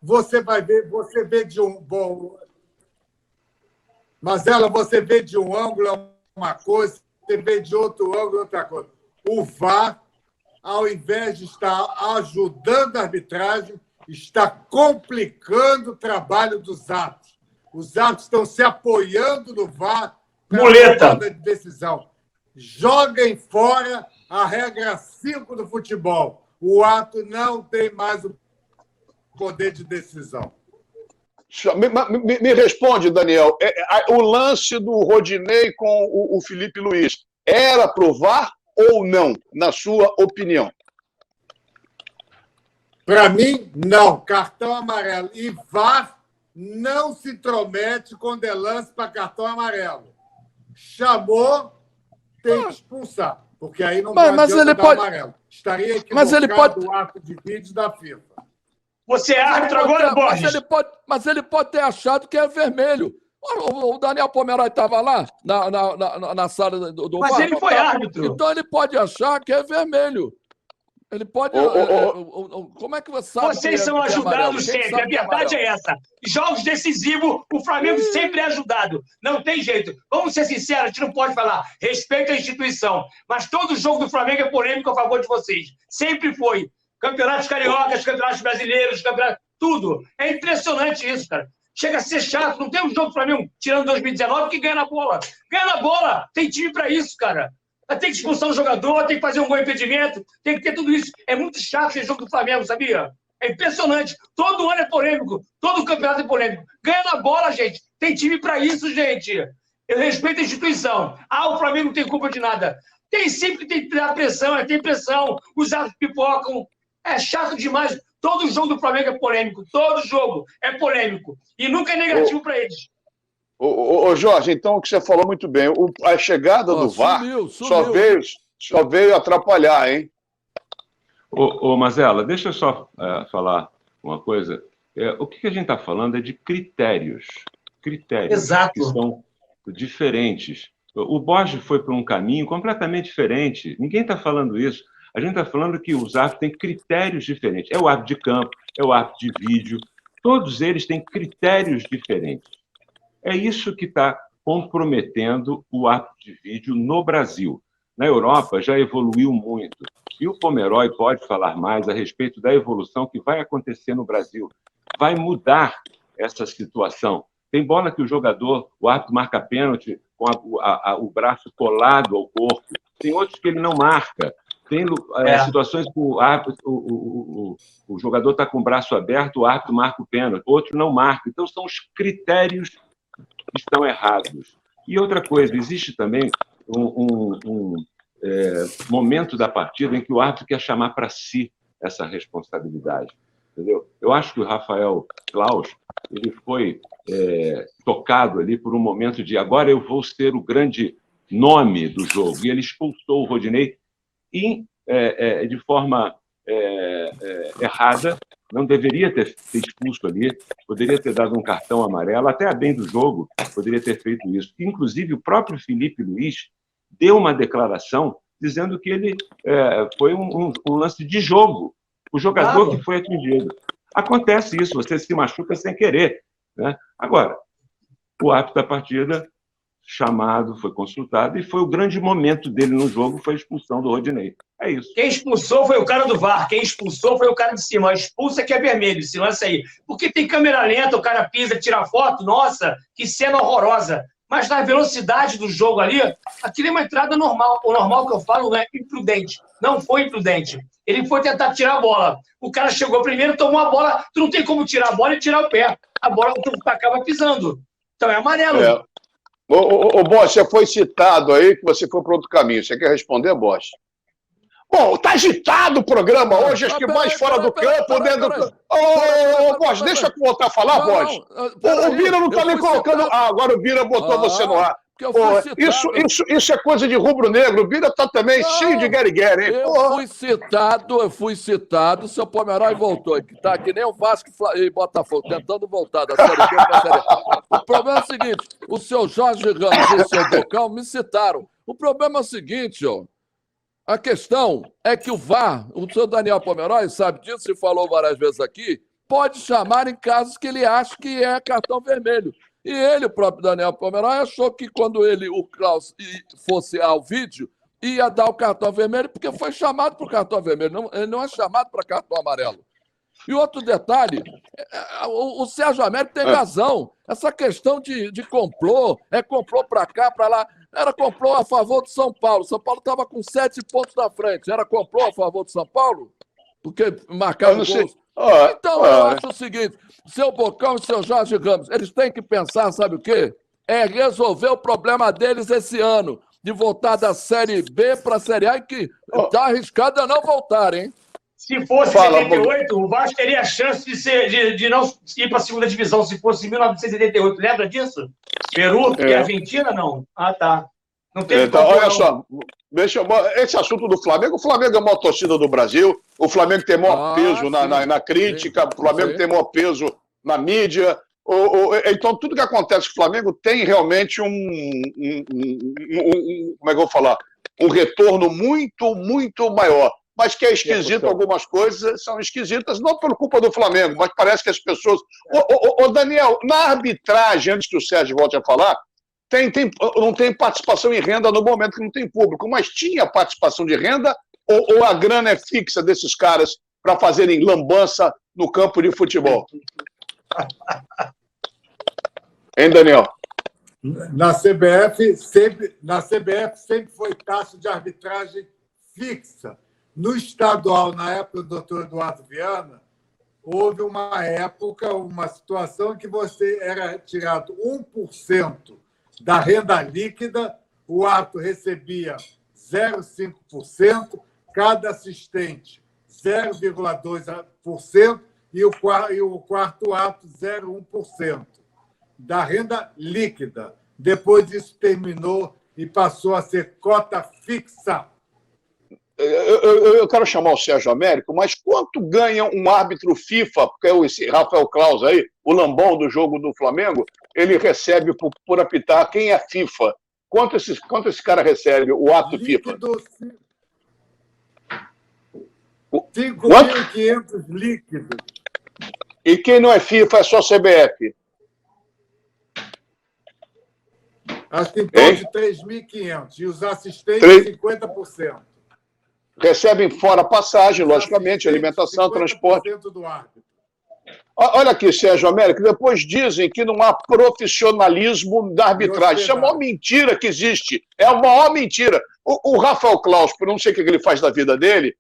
Você vê de um bom. Mas você vê de um ângulo uma coisa, você vê de outro ângulo outra coisa. O VAR, ao invés de estar ajudando a arbitragem, está complicando o trabalho dos árbitros. Os árbitros estão se apoiando no VAR para tomada de decisão. Joguem fora a regra 5 do futebol. O árbitro não tem mais o poder de decisão. Me responde, Daniel. O lance do Rodinei com o Felipe Luiz era pro VAR ou não, na sua opinião? Para mim, não. Cartão amarelo. E VAR não se intromete quando é lance para cartão amarelo. Chamou, tem que expulsar. Porque aí não adianta dar amarelo. Estaria equivocado o ato de vídeo da FIFA. Você é árbitro agora, Borges? Mas ele pode ter achado que é vermelho. O Daniel Pomeroy estava lá na sala do Mas VAR, ele foi árbitro. Então ele pode achar que é vermelho. Ele pode... Como é que você sabe? Vocês são ajudados sempre. A verdade é essa. Jogos decisivos, o Flamengo sempre é ajudado. Não tem jeito. Vamos ser sinceros, a gente não pode falar. Respeita a instituição. Mas todo jogo do Flamengo é polêmico a favor de vocês. Sempre foi. Campeonatos cariocas, campeonatos brasileiros, tudo. É impressionante isso, cara. Chega a ser chato. Não tem um jogo do Flamengo, tirando 2019, que ganha na bola. Ganha na bola. Tem time pra isso, cara. Tem que expulsar um jogador, tem que fazer um gol impedimento, tem que ter tudo isso. É muito chato esse jogo do Flamengo, sabia? É impressionante. Todo ano é polêmico. Todo campeonato é polêmico. Ganha na bola, gente. Tem time pra isso, gente. Eu respeito a instituição. O Flamengo não tem culpa de nada. Sempre tem que dar pressão, tem pressão. Os árbitros pipocam. É chato demais. Todo jogo do Flamengo é polêmico. Todo jogo é polêmico. E nunca é negativo para eles. Ô, Jorge, então o que você falou muito bem. A chegada do VAR só veio atrapalhar, hein? Ô, Mazela, deixa eu só falar uma coisa. O que a gente está falando é de critérios. Critérios Exato. que são diferentes. O Borges foi para um caminho completamente diferente. Ninguém está falando isso. A gente está falando que os árbitros têm critérios diferentes. É o árbitro de campo, é o árbitro de vídeo. Todos eles têm critérios diferentes. É isso que está comprometendo o árbitro de vídeo no Brasil. Na Europa já evoluiu muito. E o Pomeroy pode falar mais a respeito da evolução que vai acontecer no Brasil. Vai mudar essa situação. Tem bola que o árbitro marca pênalti com o braço colado ao corpo. Tem outros que ele não marca. Tem situações que o jogador está com o braço aberto, o árbitro marca o pênalti, outro não marca. Então, são os critérios que estão errados. E outra coisa, existe também um momento da partida em que o árbitro quer chamar para si essa responsabilidade. Entendeu? Eu acho que o Rafael Claus ele foi tocado ali por um momento de agora eu vou ser o grande nome do jogo. E ele expulsou o Rodinei de forma errada, não deveria ter expulso ali, poderia ter dado um cartão amarelo, até a bem do jogo poderia ter feito isso. Inclusive, o próprio Felipe Luiz deu uma declaração dizendo que ele foi um lance de jogo, o jogador que foi atingido. Acontece isso, você se machuca sem querer. Né? Agora, o árbitro da partida chamado, foi consultado, e foi o grande momento dele no jogo, foi a expulsão do Rodinei. É isso. Quem expulsou foi o cara do VAR, quem expulsou foi o cara de cima. A expulsa que é vermelho, esse lance aí. Porque tem câmera lenta, o cara pisa, tira foto, nossa, que cena horrorosa. Mas na velocidade do jogo ali, aquilo é uma entrada normal. O normal que eu falo não é imprudente. Não foi imprudente. Ele foi tentar tirar a bola. O cara chegou primeiro, tomou a bola, tu não tem como tirar a bola e tirar o pé. A bola tu acaba pisando. Então é amarelo. Ô, Bosch, você foi citado aí que você foi para outro caminho. Você quer responder, Bosch? Bom, tá agitado o programa hoje, acho que mais fora do campo, dentro do campo. Ô, Bosch, deixa eu voltar a falar, Bosch. O Bira não tá nem colocando... agora o Bira botou você no ar. Isso é coisa de rubro-negro. O Bira tá também cheio de gueriguera, hein? Eu fui citado, o seu Pomeroy voltou, que tá que nem o Vasco e Botafogo, tentando voltar da Série B para a Série A. O problema é o seguinte, o seu Jorge Ramos e o seu Bocão me citaram. O problema é o seguinte, ó. A questão é que o VAR, o senhor Daniel Pomeroy sabe disso, e falou várias vezes aqui, pode chamar em casos que ele acha que é cartão vermelho. E ele, o próprio Daniel Pomeroy, achou que quando o Claus fosse ao vídeo, ia dar o cartão vermelho, porque foi chamado para o cartão vermelho, ele não é chamado para cartão amarelo. E outro detalhe, o Sérgio Américo tem razão, essa questão de complô, complô para cá, para lá, era complô a favor do São Paulo. São Paulo estava com 7 pontos na frente, era complô a favor do São Paulo? Porque marcaram gols. Então, eu acho o seguinte, seu Bocão e seu Jorge Ramos, eles têm que pensar, sabe o quê? É resolver o problema deles esse ano, de voltar da Série B para a Série A, que está arriscado a não voltar, hein? Se fosse 78, o Vasco teria a chance de não ir para a segunda divisão, se fosse em 1978. Lembra disso? Peru, porque Argentina, não. Ah, tá. Não tem então, olha só, esse assunto do Flamengo, o Flamengo é a maior torcida do Brasil, o Flamengo tem maior peso na crítica, o Flamengo tem maior peso na mídia. Então, tudo que acontece com o Flamengo tem realmente como é que eu vou falar? Um retorno muito, muito maior. Mas que é esquisito, algumas coisas são esquisitas, não por culpa do Flamengo, mas parece que as pessoas... Daniel, na arbitragem, antes que o Sérgio volte a falar, não tem participação em renda no momento que não tem público, mas tinha participação de renda ou a grana é fixa desses caras para fazerem lambança no campo de futebol? Hein, Daniel? Na CBF sempre foi taxa de arbitragem fixa. No estadual, na época do doutor Eduardo Viana, houve uma situação em que você era tirado 1% da renda líquida, o árbitro recebia 0,5%, cada assistente 0,2% e o quarto árbitro 0,1% da renda líquida. Depois isso terminou e passou a ser cota fixa. Eu quero chamar o Sérgio Américo, mas quanto ganha um árbitro FIFA, porque esse Rafael Claus aí, o lambão do jogo do Flamengo, ele recebe por apitar quem é FIFA? Quanto esse cara recebe, o árbitro FIFA? Líquido, 5.500 líquidos. E quem não é FIFA é só CBF? Acho que em torno de 3.500. E os assistentes, 50%. Recebem fora passagem, logicamente, alimentação, transporte. Do árbitro. Olha aqui, Sérgio Américo, depois dizem que não há profissionalismo da arbitragem. Isso é a maior mentira que existe. É a maior mentira. O Rafael Claus, por não sei o que ele faz da vida dele,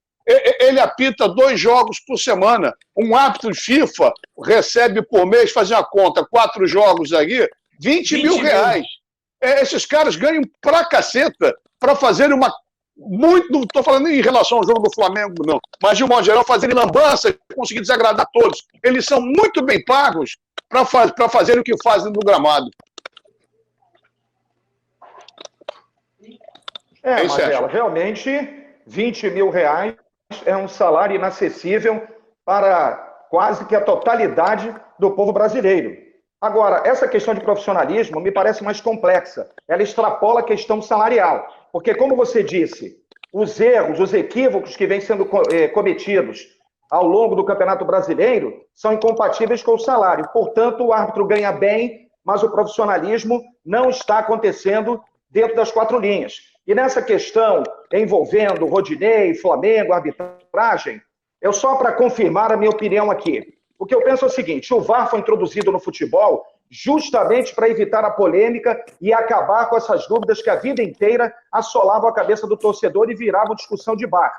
ele apita 2 jogos por semana. Um árbitro FIFA recebe por mês, fazer uma conta, 4 jogos aí, 20 mil reais. Esses caras ganham pra caceta para fazerem uma... não estou falando em relação ao jogo do Flamengo, não, mas de um modo geral, fazerem lambança e conseguir desagradar todos. Eles são muito bem pagos para fazer o que fazem no gramado. Marcelo, realmente 20 mil reais é um salário inacessível para quase que a totalidade do povo brasileiro. Agora, essa questão de profissionalismo me parece mais complexa. Ela extrapola a questão salarial. Porque, como você disse, os erros, os equívocos que vêm sendo cometidos ao longo do Campeonato Brasileiro são incompatíveis com o salário. Portanto, o árbitro ganha bem, mas o profissionalismo não está acontecendo dentro das 4 linhas. E nessa questão envolvendo Rodinei, Flamengo, arbitragem, eu só para confirmar a minha opinião aqui. O que eu penso é o seguinte, o VAR foi introduzido no futebol justamente para evitar a polêmica e acabar com essas dúvidas que a vida inteira assolavam a cabeça do torcedor e viravam discussão de bar.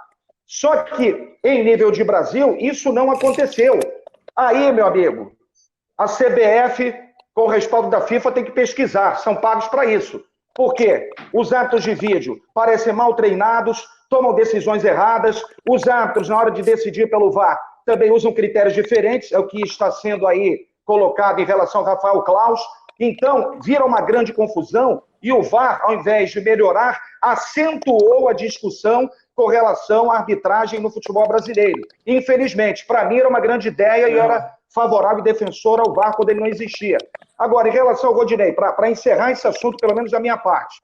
Só que, em nível de Brasil, isso não aconteceu. Aí, meu amigo, a CBF, com o respaldo da FIFA, tem que pesquisar, são pagos para isso. Por quê? Os árbitros de vídeo parecem mal treinados, tomam decisões erradas, os árbitros, na hora de decidir pelo VAR, também usam critérios diferentes, é o que está sendo aí colocado em relação ao Rafael Claus. Então, vira uma grande confusão e o VAR, ao invés de melhorar, acentuou a discussão com relação à arbitragem no futebol brasileiro. Infelizmente, para mim era uma grande ideia e era favorável e defensor ao VAR quando ele não existia. Agora, em relação ao Rodinei, para encerrar esse assunto, pelo menos da minha parte,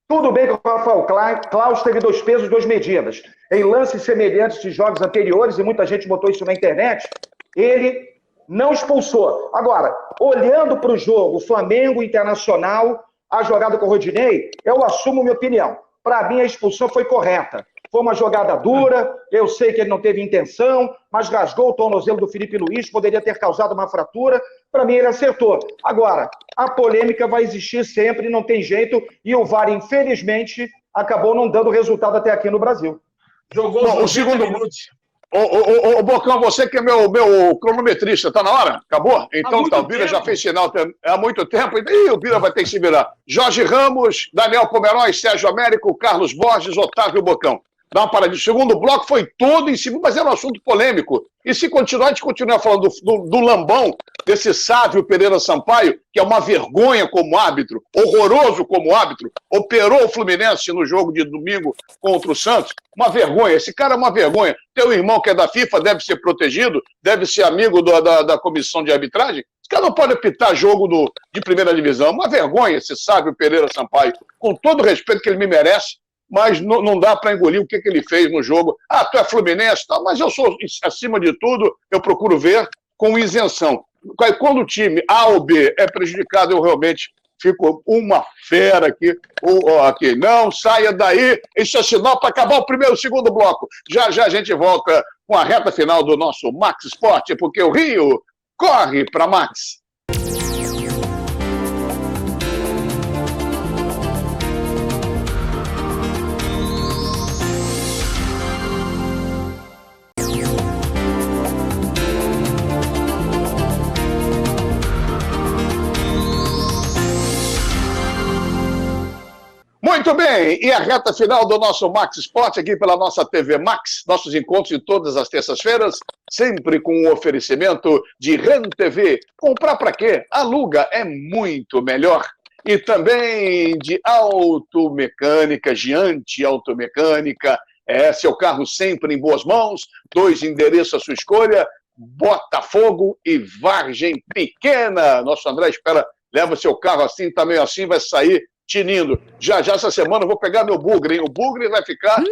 tudo bem que o Rafael Claus teve 2 pesos, 2 medidas. Em lances semelhantes de jogos anteriores, e muita gente botou isso na internet, ele não expulsou. Agora, olhando para o jogo Flamengo Internacional, a jogada com o Rodinei, eu assumo minha opinião. Para mim, a expulsão foi correta. Foi uma jogada dura, eu sei que ele não teve intenção, mas rasgou o tornozelo do Felipe Luiz, poderia ter causado uma fratura. Para mim, ele acertou. Agora, a polêmica vai existir sempre, não tem jeito, e o VAR, infelizmente, acabou não dando resultado até aqui no Brasil. Jogou os 90 minutos. Ô, Bocão, você que é meu cronometrista, tá na hora? Acabou? Então tá, o Bira já fez sinal há muito tempo, e o Bira vai ter que se virar. Jorge Ramos, Daniel Pomeroy, Sérgio Américo, Carlos Borges, Otávio Bocão. Dá uma paradinha. O segundo bloco foi todo em cima, mas era um assunto polêmico. E se continuar, a gente continuar falando do lambão, desse Sávio Pereira Sampaio, que é uma vergonha como árbitro, horroroso como árbitro, operou o Fluminense no jogo de domingo contra o Santos. Uma vergonha. Esse cara é uma vergonha. Teu irmão que é da FIFA deve ser protegido, deve ser amigo da comissão de arbitragem. Esse cara não pode apitar jogo de primeira divisão. Uma vergonha esse Sávio Pereira Sampaio. Com todo o respeito que ele me merece, mas não dá para engolir o que ele fez no jogo. Ah, tu é Fluminense, tá? Mas eu sou, acima de tudo, eu procuro ver com isenção. Quando o time A ou B é prejudicado, eu realmente fico uma fera aqui. Aqui. Não saia daí, isso é sinal para acabar o segundo bloco. Já a gente volta com a reta final do nosso Max Sport, porque o Rio corre para Max. Muito bem, e a reta final do nosso Max Sport aqui pela nossa TV Max, nossos encontros de todas as terças-feiras, sempre com o oferecimento de RAN TV. Comprar para quê? Aluga é muito melhor. E também de automecânica, Giante Automecânica, seu carro sempre em boas mãos, 2 endereços à sua escolha, Botafogo e Vargem Pequena. Nosso André leva seu carro assim, tá meio assim, vai sair tinindo. Já essa semana eu vou pegar meu Bugre, hein? O Bugre vai ficar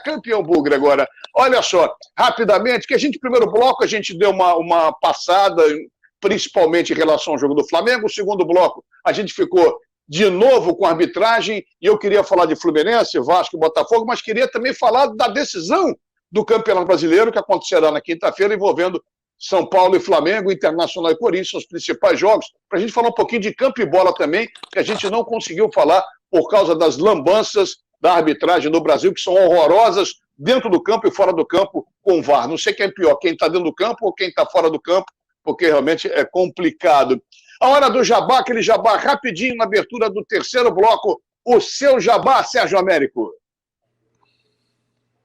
campeão Bugre agora. Olha só, rapidamente, que a gente, primeiro bloco, a gente deu uma passada, principalmente em relação ao jogo do Flamengo. O segundo bloco, a gente ficou de novo com a arbitragem, e eu queria falar de Fluminense, Vasco e Botafogo, mas queria também falar da decisão do Campeonato Brasileiro, que acontecerá na quinta-feira, envolvendo São Paulo e Flamengo, Internacional e Corinthians, os principais jogos, para a gente falar um pouquinho de campo e bola também, que a gente não conseguiu falar por causa das lambanças da arbitragem no Brasil, que são horrorosas dentro do campo e fora do campo com o VAR. Não sei quem é pior, quem está dentro do campo ou quem está fora do campo, porque realmente é complicado. A hora do jabá, aquele jabá rapidinho na abertura do terceiro bloco, o seu jabá, Sérgio Américo.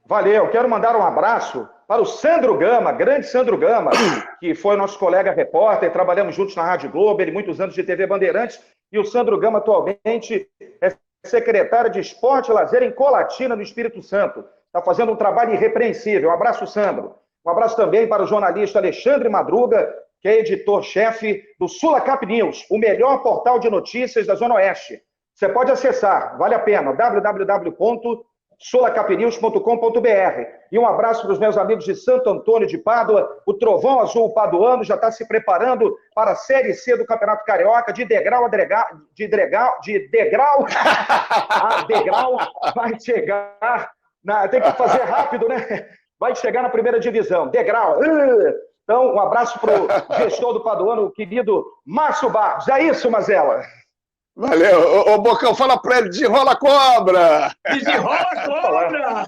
Valeu, quero mandar um abraço para o Sandro Gama, grande Sandro Gama, que foi nosso colega repórter, trabalhamos juntos na Rádio Globo, ele muitos anos de TV Bandeirantes, e o Sandro Gama atualmente é secretário de Esporte e Lazer em Colatina, no Espírito Santo. Está fazendo um trabalho irrepreensível. Um abraço, Sandro. Um abraço também para o jornalista Alexandre Madruga, que é editor-chefe do Sulacap News, o melhor portal de notícias da Zona Oeste. Você pode acessar, vale a pena, www.sulacapnews.com.br. E um abraço para os meus amigos de Santo Antônio de Pádua, o Trovão Azul Paduano já está se preparando para a Série C do Campeonato Carioca, de degrau a degrau, vai chegar, tem que fazer rápido, né? Vai chegar na primeira divisão, degrau. Então, um abraço para o gestor do Paduano, o querido Márcio Barros. É isso, Mazela. Valeu. Ô, Bocão, fala pra ele, desenrola a cobra! Desenrola a cobra!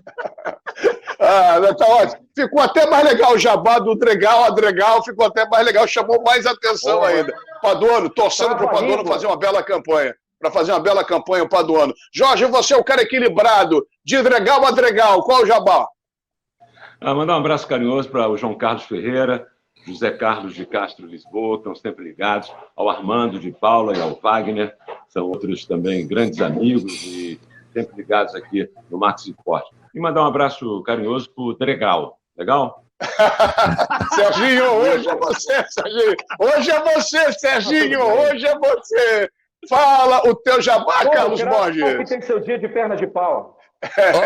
Tá ótimo. Ficou até mais legal o jabá do Dregal a Dregal, ficou até mais legal, chamou mais atenção ainda. Paduano, torcendo pro Paduano fazer uma bela campanha. Para fazer uma bela campanha o Paduano. Jorge, você é o cara equilibrado, de Dregal a Dregal, qual o jabá? Mandar um abraço carinhoso para o João Carlos Ferreira, José Carlos de Castro Lisboa, que estão sempre ligados, ao Armando de Paula e ao Wagner, são outros também grandes amigos e sempre ligados aqui no Max Esporte. E mandar um abraço carinhoso para o Dregal, legal? Serginho, hoje é você, Serginho. Hoje é você, Serginho, hoje é você. Fala o teu jabá, Carlos Borges. Que tem seu dia de perna de pau.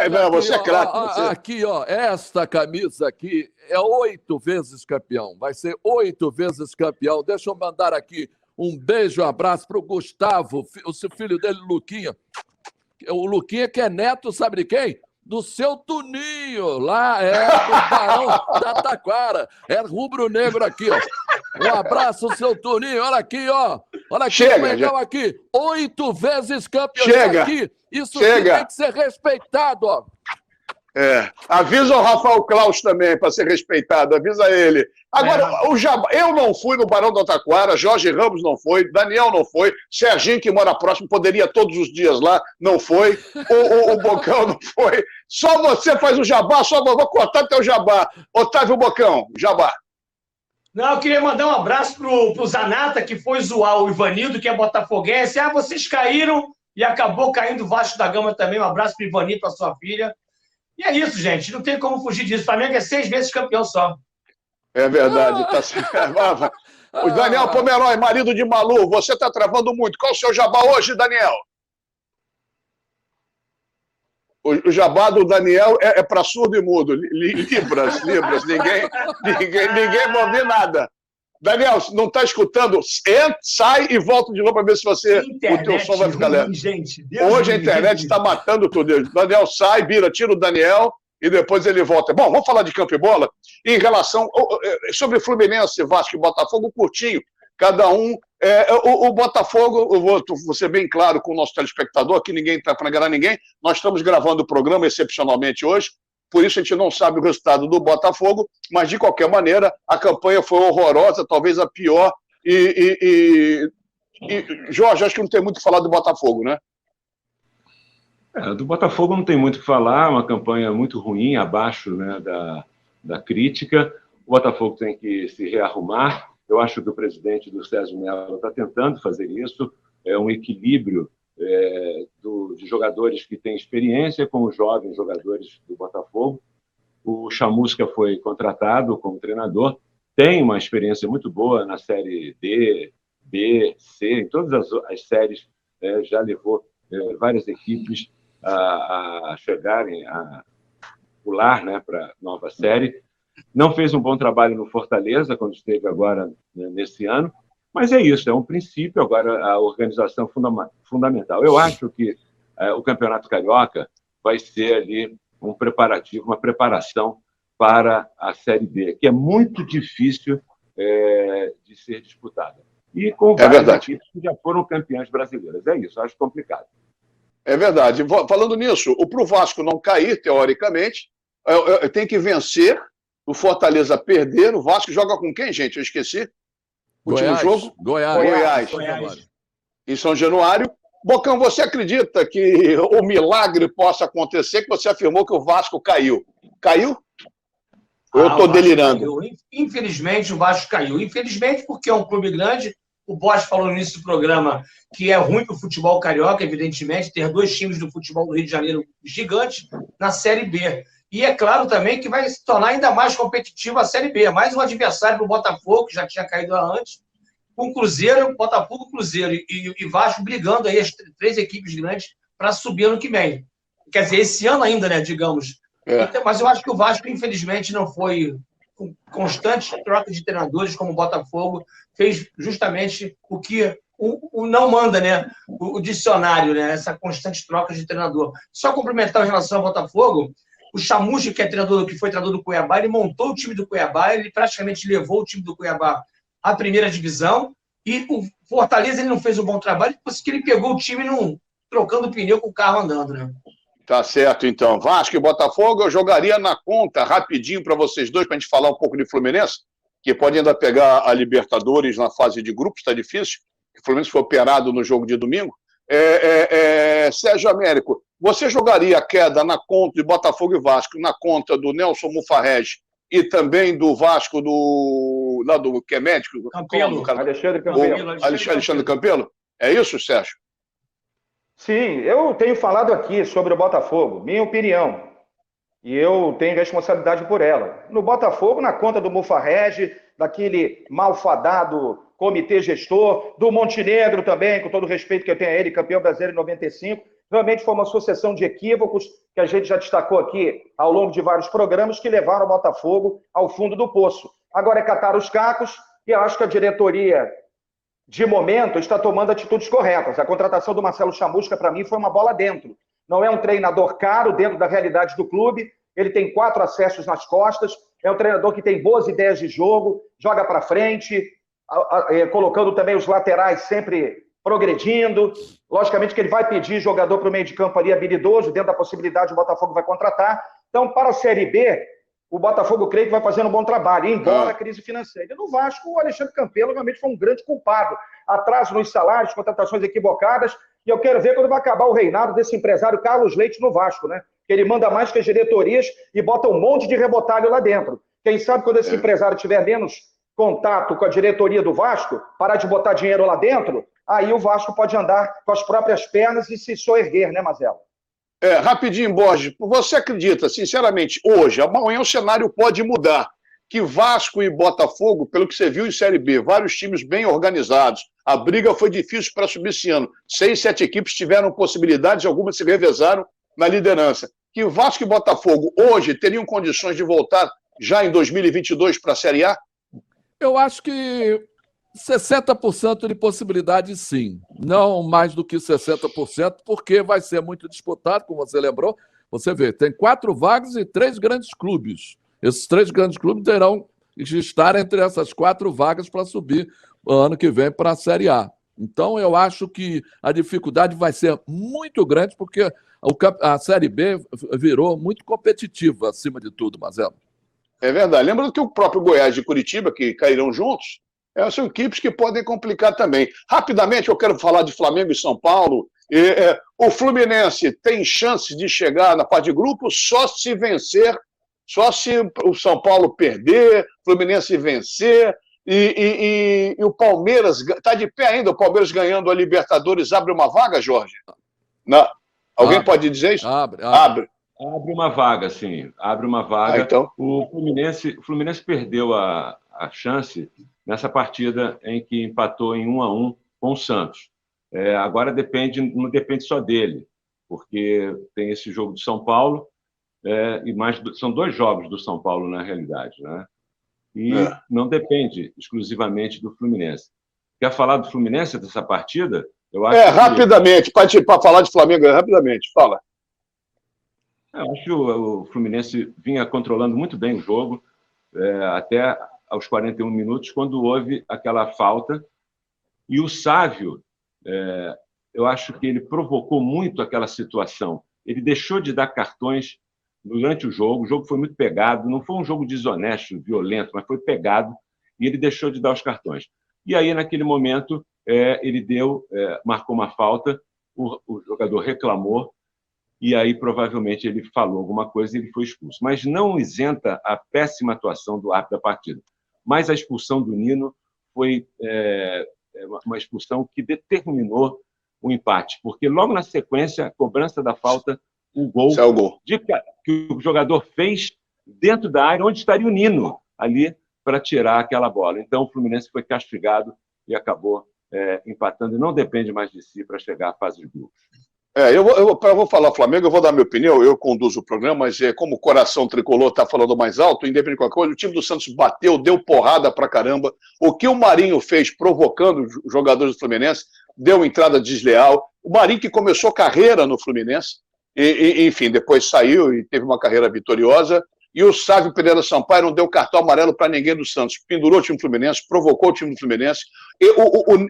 Não, você é craque. Aqui, ó, esta camisa aqui é 8 vezes campeão. Vai ser 8 vezes campeão. Deixa eu mandar aqui um beijo, um abraço para o Gustavo, o filho dele, Luquinha. O Luquinha que é neto, sabe de quem? Do seu Tuninho, lá do Barão da Taquara. É rubro-negro aqui, ó. Um abraço, seu Tuninho. Olha aqui, ó. Olha aqui, legal aqui. 8 vezes campeão aqui. Isso tem que ser respeitado, ó. Avisa o Rafael Claus também, para ser respeitado. Avisa ele. Agora, o Jabá, eu não fui no Barão da Taquara, Jorge Ramos não foi, Daniel não foi, Serginho, que mora próximo, poderia todos os dias lá, não foi, o Bocão não foi. Só você faz o jabá, só vou cortar teu jabá. Otávio Bocão, jabá. Não, eu queria mandar um abraço pro Zanata, que foi zoar o Ivanildo, que é botafoguense. Vocês caíram e acabou caindo o Vasco da Gama também. Um abraço pro Ivanildo, pra sua filha. E é isso, gente. Não tem como fugir disso. O Flamengo é 6 vezes campeão só. É verdade. Tá certo. O Daniel Pomeroy, marido de Malu, você tá travando muito. Qual o seu jabá hoje, Daniel? O jabá do Daniel é para surdo e mudo. Libras. Ninguém vai ouvir nada. Daniel, não está escutando? Sai e volta de novo para ver se o teu som vai ficar leve. Hoje a internet está matando tudo. Daniel sai, tira o Daniel e depois ele volta. Bom, vamos falar de campo e bola. Em relação sobre Fluminense, Vasco e Botafogo, curtinho. Cada um. O Botafogo, eu vou ser bem claro com o nosso telespectador, que ninguém está para enganar ninguém. Nós estamos gravando o programa excepcionalmente hoje. Por isso a gente não sabe o resultado do Botafogo, mas de qualquer maneira a campanha foi horrorosa, talvez a pior. Jorge, acho que não tem muito o que falar do Botafogo, né? Do Botafogo não tem muito o que falar, uma campanha muito ruim, abaixo, né, da crítica. O Botafogo tem que se rearrumar. Eu acho que o presidente do César Melo está tentando fazer isso. É um equilíbrio de jogadores que têm experiência com os jovens jogadores do Botafogo. O Chamusca foi contratado como treinador, tem uma experiência muito boa na Série D, B, C, em todas as séries já levou várias equipes a chegarem a pular, né, para a nova série. Não fez um bom trabalho no Fortaleza, quando esteve agora, né, nesse ano, mas é isso, é um princípio, agora a organização fundamental. Eu acho que o Campeonato Carioca vai ser ali um preparativo, uma preparação para a Série B, que é muito difícil de ser disputada. E com várias equipes que já foram campeãs brasileiras. É isso, acho complicado. É verdade. Falando nisso, para o Vasco não cair, teoricamente, tem que vencer, o Fortaleza perder. O Vasco joga com quem, gente? Eu esqueci. Último jogo? Goiás. Em São Januário. Bocão, você acredita que o milagre possa acontecer, que você afirmou que o Vasco caiu? Caiu? Eu estou delirando. Caiu. Infelizmente, o Vasco caiu. Infelizmente, porque é um clube grande. O Bosch falou no início do programa que é ruim para o futebol carioca, evidentemente, ter 2 times do futebol do Rio de Janeiro gigantes na Série B. E é claro também que vai se tornar ainda mais competitiva a Série B. Mais um adversário para o Botafogo, que já tinha caído antes, com o Cruzeiro, Botafogo, Cruzeiro e Vasco brigando aí as 3 equipes grandes para subir ano que vem. Quer dizer, esse ano ainda, né, digamos. Mas eu acho que o Vasco, infelizmente, não foi com constante troca de treinadores, como o Botafogo, fez justamente o que o não manda, né? O dicionário, né? Essa constante troca de treinador. Só complementar em relação ao Botafogo, o Chamusca, que foi treinador do Cuiabá, ele montou o time do Cuiabá, ele praticamente levou o time do Cuiabá à primeira divisão, e o Fortaleza ele não fez um bom trabalho, porque ele pegou o time trocando pneu com o carro andando, né? Tá certo, então. Vasco e Botafogo, eu jogaria na conta rapidinho para vocês dois, para a gente falar um pouco de Fluminense, que pode ainda pegar a Libertadores na fase de grupos, está difícil. O Fluminense foi operado no jogo de domingo. Sérgio Américo, você jogaria a queda na conta de Botafogo e Vasco, na conta do Nelson Mufarrege e também do Vasco lá do que é médico? Campelo. Alexandre Campelo. Alexandre Campelo? É isso, Sérgio? Sim, eu tenho falado aqui sobre o Botafogo, minha opinião, e eu tenho responsabilidade por ela. No Botafogo, na conta do Mufarrege, daquele malfadado comitê gestor, do Montenegro também, com todo o respeito que eu tenho a ele, campeão brasileiro em 95, realmente foi uma sucessão de equívocos que a gente já destacou aqui ao longo de vários programas que levaram o Botafogo ao fundo do poço. Agora é catar os cacos e eu acho que a diretoria, de momento, está tomando atitudes corretas. A contratação do Marcelo Chamusca, para mim, foi uma bola dentro. Não é um treinador caro dentro da realidade do clube, ele tem 4 acessos nas costas, é um treinador que tem boas ideias de jogo, joga para frente, colocando também os laterais sempre progredindo. Logicamente que ele vai pedir jogador para o meio de campo ali habilidoso, dentro da possibilidade o Botafogo vai contratar. Então, para a Série B, o Botafogo, creio que vai fazendo um bom trabalho, embora a crise financeira. E no Vasco, o Alexandre Campelo realmente foi um grande culpado. Atraso nos salários, contratações equivocadas, e eu quero ver quando vai acabar o reinado desse empresário Carlos Leite no Vasco, né? Ele manda mais que as diretorias e bota um monte de rebotalho lá dentro. Quem sabe quando esse empresário tiver menos contato com a diretoria do Vasco, parar de botar dinheiro lá dentro, aí o Vasco pode andar com as próprias pernas e se soerguer, né, Mazela? Rapidinho, Borges, você acredita, sinceramente, hoje, amanhã o cenário pode mudar, que Vasco e Botafogo, pelo que você viu em Série B, vários times bem organizados, a briga foi difícil para subir esse ano, 6, 7 equipes tiveram possibilidades, algumas se revezaram na liderança, que Vasco e Botafogo hoje teriam condições de voltar já em 2022 para a Série A? Eu acho que 60% de possibilidade, sim. Não mais do que 60%, porque vai ser muito disputado, como você lembrou. Você vê, tem 4 vagas e 3 grandes clubes. Esses 3 grandes clubes terão que estar entre essas 4 vagas para subir ano que vem para a Série A. Então, eu acho que a dificuldade vai ser muito grande, porque a Série B virou muito competitiva, acima de tudo, Mazelo. É verdade. Lembrando que o próprio Goiás e Curitiba, que caíram juntos, são equipes que podem complicar também. Rapidamente, eu quero falar de Flamengo e São Paulo. O Fluminense tem chances de chegar na fase de grupo só se vencer, só se o São Paulo perder, o Fluminense vencer, e o Palmeiras está de pé ainda, o Palmeiras ganhando a Libertadores, abre uma vaga, Jorge? Não. Alguém pode dizer isso? Abre. Abre uma vaga, sim. Abre uma vaga. Então. O Fluminense perdeu a chance nessa partida em que empatou em 1-1 com o Santos. Agora não depende só dele, porque tem esse jogo do São Paulo, são 2 jogos do São Paulo, na realidade, né? E não depende exclusivamente do Fluminense. Quer falar do Fluminense, dessa partida? Eu acho rapidamente, para falar de Flamengo, rapidamente, fala. Eu acho que o Fluminense vinha controlando muito bem o jogo, até aos 41 minutos, quando houve aquela falta. E o Sávio, eu acho que ele provocou muito aquela situação. Ele deixou de dar cartões durante o jogo foi muito pegado, não foi um jogo desonesto, violento, mas foi pegado, e ele deixou de dar os cartões. E aí, naquele momento, ele marcou uma falta, o jogador reclamou, e aí provavelmente ele falou alguma coisa e ele foi expulso. Mas não isenta a péssima atuação do árbitro da partida. Mas a expulsão do Nino foi uma expulsão que determinou o empate, porque logo na sequência, a cobrança da falta, o gol que o jogador fez dentro da área, onde estaria o Nino, ali, para tirar aquela bola. Então, o Fluminense foi castigado e acabou empatando, e não depende mais de si para chegar à fase de grupos. Eu vou falar Flamengo, eu vou dar minha opinião, eu conduzo o programa, mas como o coração tricolor está falando mais alto, independente de qualquer coisa, o time do Santos bateu, deu porrada pra caramba. O que o Marinho fez provocando os jogadores do Fluminense, deu entrada desleal. O Marinho que começou carreira no Fluminense, enfim, depois saiu e teve uma carreira vitoriosa. E o Sávio Pereira Sampaio não deu cartão amarelo para ninguém do Santos. Pendurou o time do Fluminense, provocou o time do Fluminense. E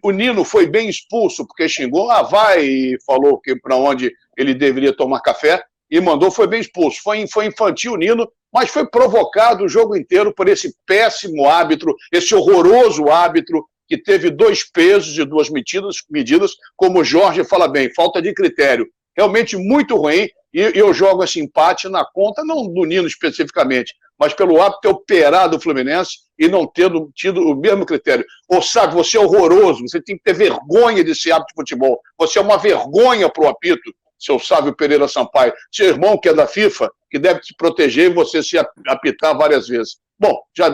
o Nino foi bem expulso, porque xingou, vai, e falou que para onde ele deveria tomar café, e mandou, foi bem expulso. Foi infantil o Nino, mas foi provocado o jogo inteiro por esse péssimo árbitro, esse horroroso árbitro, que teve 2 pesos e 2 medidas, como o Jorge fala bem, falta de critério. Realmente muito ruim, e eu jogo esse empate na conta, não do Nino especificamente, mas pelo hábito ter operado o Fluminense e não ter tido o mesmo critério. Sabe, você é horroroso, você tem que ter vergonha desse hábito de futebol. Você é uma vergonha para o apito, seu Sávio Pereira Sampaio. Seu irmão, que é da FIFA, que deve te proteger e você se apitar várias vezes. Bom, já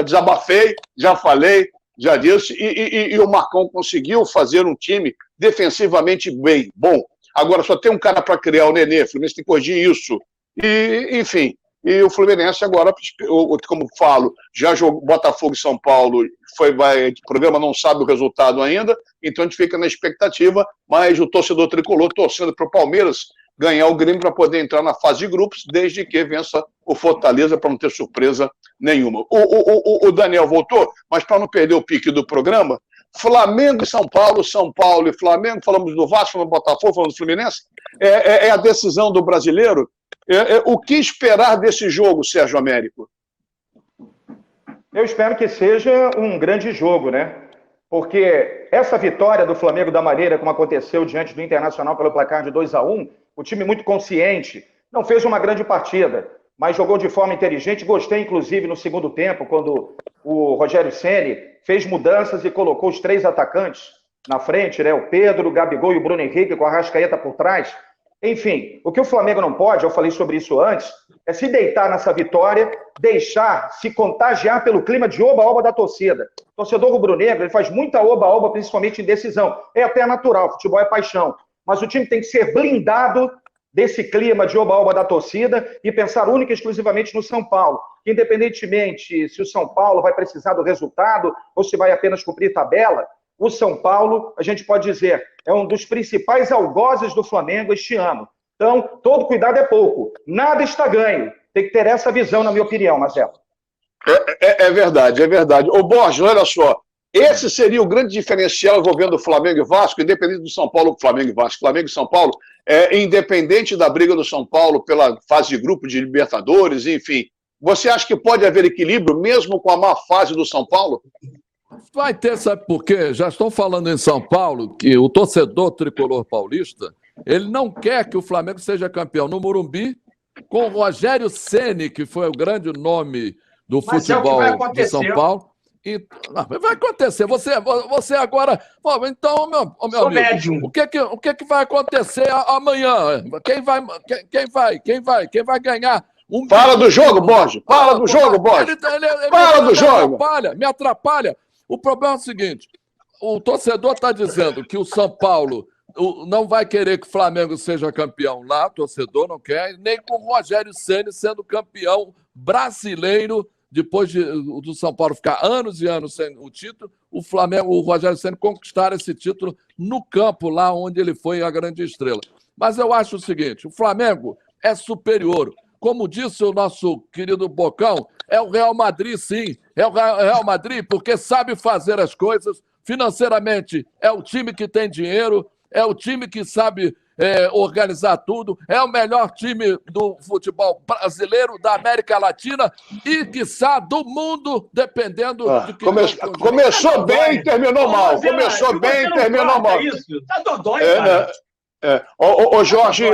desabafei, já falei, já disse, e o Marcão conseguiu fazer um time defensivamente bom. Agora só tem um cara para criar, o Nenê. O Fluminense tem que corrigir isso. Enfim, e o Fluminense agora, como falo, já jogou Botafogo e São Paulo, o programa não sabe o resultado ainda, então a gente fica na expectativa, mas o torcedor tricolor torcendo para o Palmeiras ganhar o Grêmio para poder entrar na fase de grupos, desde que vença o Fortaleza, para não ter surpresa nenhuma. O Daniel voltou, mas para não perder o pique do programa, Flamengo e São Paulo e Flamengo, falamos do Vasco, falamos do Botafogo, falamos do Fluminense, é a decisão do brasileiro. O que esperar desse jogo, Sérgio Américo? Eu espero que seja um grande jogo, né? Porque essa vitória do Flamengo da maneira como aconteceu diante do Internacional pelo placar de 2-1, o time muito consciente, não fez uma grande partida, mas jogou de forma inteligente. Gostei, inclusive, no segundo tempo, quando o Rogério Ceni fez mudanças e colocou os 3 atacantes na frente, né? O Pedro, o Gabigol e o Bruno Henrique, com a Arrascaeta por trás. Enfim, o que o Flamengo não pode, eu falei sobre isso antes, é se deitar nessa vitória, deixar se contagiar pelo clima de oba-oba da torcida. O torcedor rubro-negro, ele faz muita oba-oba, principalmente em decisão. É até natural, futebol é paixão. Mas o time tem que ser blindado desse clima de oba-oba da torcida e pensar única e exclusivamente no São Paulo. Independentemente se o São Paulo vai precisar do resultado ou se vai apenas cumprir tabela, o São Paulo, a gente pode dizer, é um dos principais algozes do Flamengo este ano. Então, todo cuidado é pouco. Nada está ganho. Tem que ter essa visão, na minha opinião, Marcelo. É verdade, é verdade. Ô Borges, olha só, esse seria o grande diferencial envolvendo Flamengo e Vasco, independente do São Paulo, Flamengo e Vasco, Flamengo e São Paulo, independente da briga do São Paulo pela fase de grupo de Libertadores, enfim. Você acha que pode haver equilíbrio mesmo com a má fase do São Paulo? Vai ter, sabe por quê? Já estão falando em São Paulo que o torcedor tricolor paulista, ele não quer que o Flamengo seja campeão no Morumbi com o Rogério Ceni, que foi o grande nome do futebol de São Paulo. Vai acontecer. Você agora... Então, meu amigo, o que vai acontecer amanhã? Quem vai ganhar? Fala do jogo, Borges. Fala do jogo, Borges. Fala do jogo. Me atrapalha. O problema é o seguinte, o torcedor está dizendo que o São Paulo não vai querer que o Flamengo seja campeão lá, o torcedor não quer, nem com o Rogério Ceni sendo campeão brasileiro, depois do São Paulo ficar anos e anos sem o título, o Rogério Ceni conquistar esse título no campo, lá onde ele foi a grande estrela. Mas eu acho o seguinte, o Flamengo é superior. Como disse o nosso querido Bocão, é o Real Madrid, sim. É o Real Madrid porque sabe fazer as coisas. Financeiramente, é o time que tem dinheiro, é o time que sabe organizar tudo, é o melhor time do futebol brasileiro, da América Latina e, quiçá, do mundo, dependendo de quem... Começou bem e terminou mal. Começou bem e terminou mal. Tá dodói, cara. Ô, Jorge,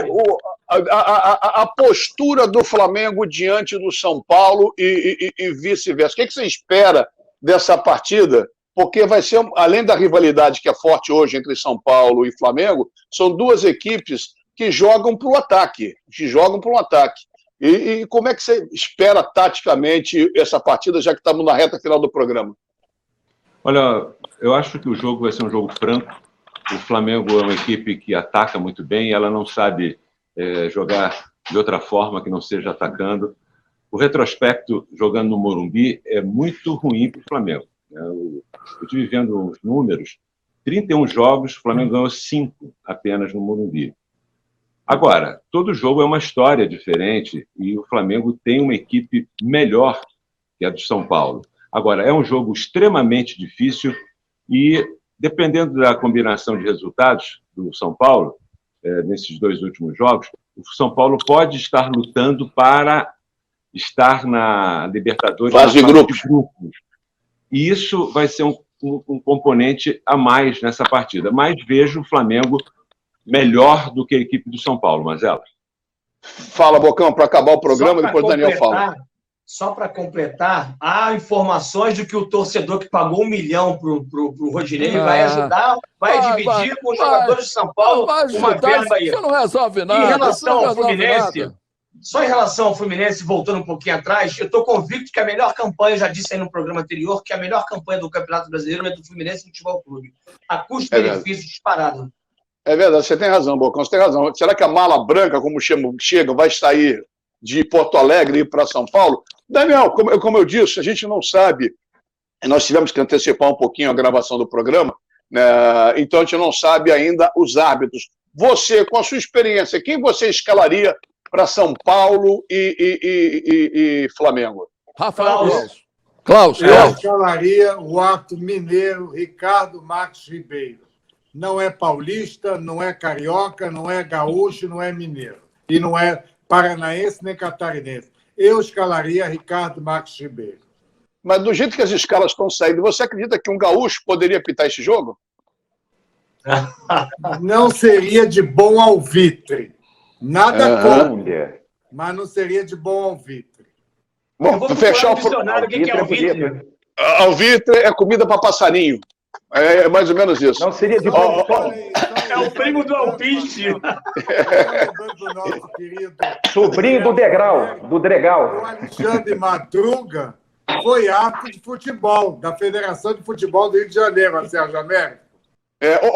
a postura do Flamengo diante do São Paulo e vice-versa. O que você espera dessa partida? Porque vai ser, além da rivalidade que é forte hoje entre São Paulo e Flamengo, são duas equipes que jogam para o ataque. E como é que você espera taticamente essa partida, já que estamos na reta final do programa? Olha, eu acho que o jogo vai ser um jogo franco. O Flamengo é uma equipe que ataca muito bem, ela não sabe jogar de outra forma que não seja atacando. O retrospecto jogando no Morumbi é muito ruim para o Flamengo. Eu estive vendo os números, 31 jogos, o Flamengo ganhou 5 apenas no Morumbi. Agora, todo jogo é uma história diferente e o Flamengo tem uma equipe melhor que a do São Paulo. Agora, é um jogo extremamente difícil e, dependendo da combinação de resultados do São Paulo, nesses 2 últimos jogos, o São Paulo pode estar lutando para estar na Libertadores. Fase de grupos. E isso vai ser um componente a mais nessa partida. Mas vejo o Flamengo melhor do que a equipe do São Paulo, Mazela. Fala, Bocão, para acabar o programa, depois o Daniel fala. Só para completar, há informações de que o torcedor que pagou $1 milhão para o Rodinei vai ajudar, vai dividir com os jogadores de São Paulo uma verba aí. Isso não resolve nada. Em relação ao Fluminense, só em relação ao Fluminense, voltando um pouquinho atrás, eu estou convicto que a melhor campanha, eu já disse aí no programa anterior, que a melhor campanha do Campeonato Brasileiro é do Fluminense Futebol Clube. A custo-benefício disparado. É verdade, você tem razão, Bocão, você tem razão. Será que a mala branca, como chega, vai sair de Porto Alegre e ir para São Paulo? Daniel, como eu disse, a gente não sabe, nós tivemos que antecipar um pouquinho a gravação do programa, né? Então a gente não sabe ainda os árbitros. Você, com a sua experiência, quem você escalaria para São Paulo e Flamengo? Rafael Klaus. Eu escalaria o árbitro mineiro Ricardo Marques Ribeiro. Não é paulista, não é carioca, não é gaúcho, não é mineiro. E não é paranaense nem catarinense. Eu escalaria Ricardo Marques Ribeiro. Mas do jeito que as escalas estão saindo, você acredita que um gaúcho poderia apitar esse jogo? Não seria de bom alvitre. Nada contra, mas não seria de bom alvitre. Bom, para fechar o dicionário, o que é alvitre? Alvitre é comida para passarinho. É mais ou menos isso. Não seria de bom. É o primo do alpiste. Sobrinho do degrau, do Dregal. O Alexandre Madruga foi árbitro de futebol, da Federação de Futebol do Rio de Janeiro, Sérgio Américo.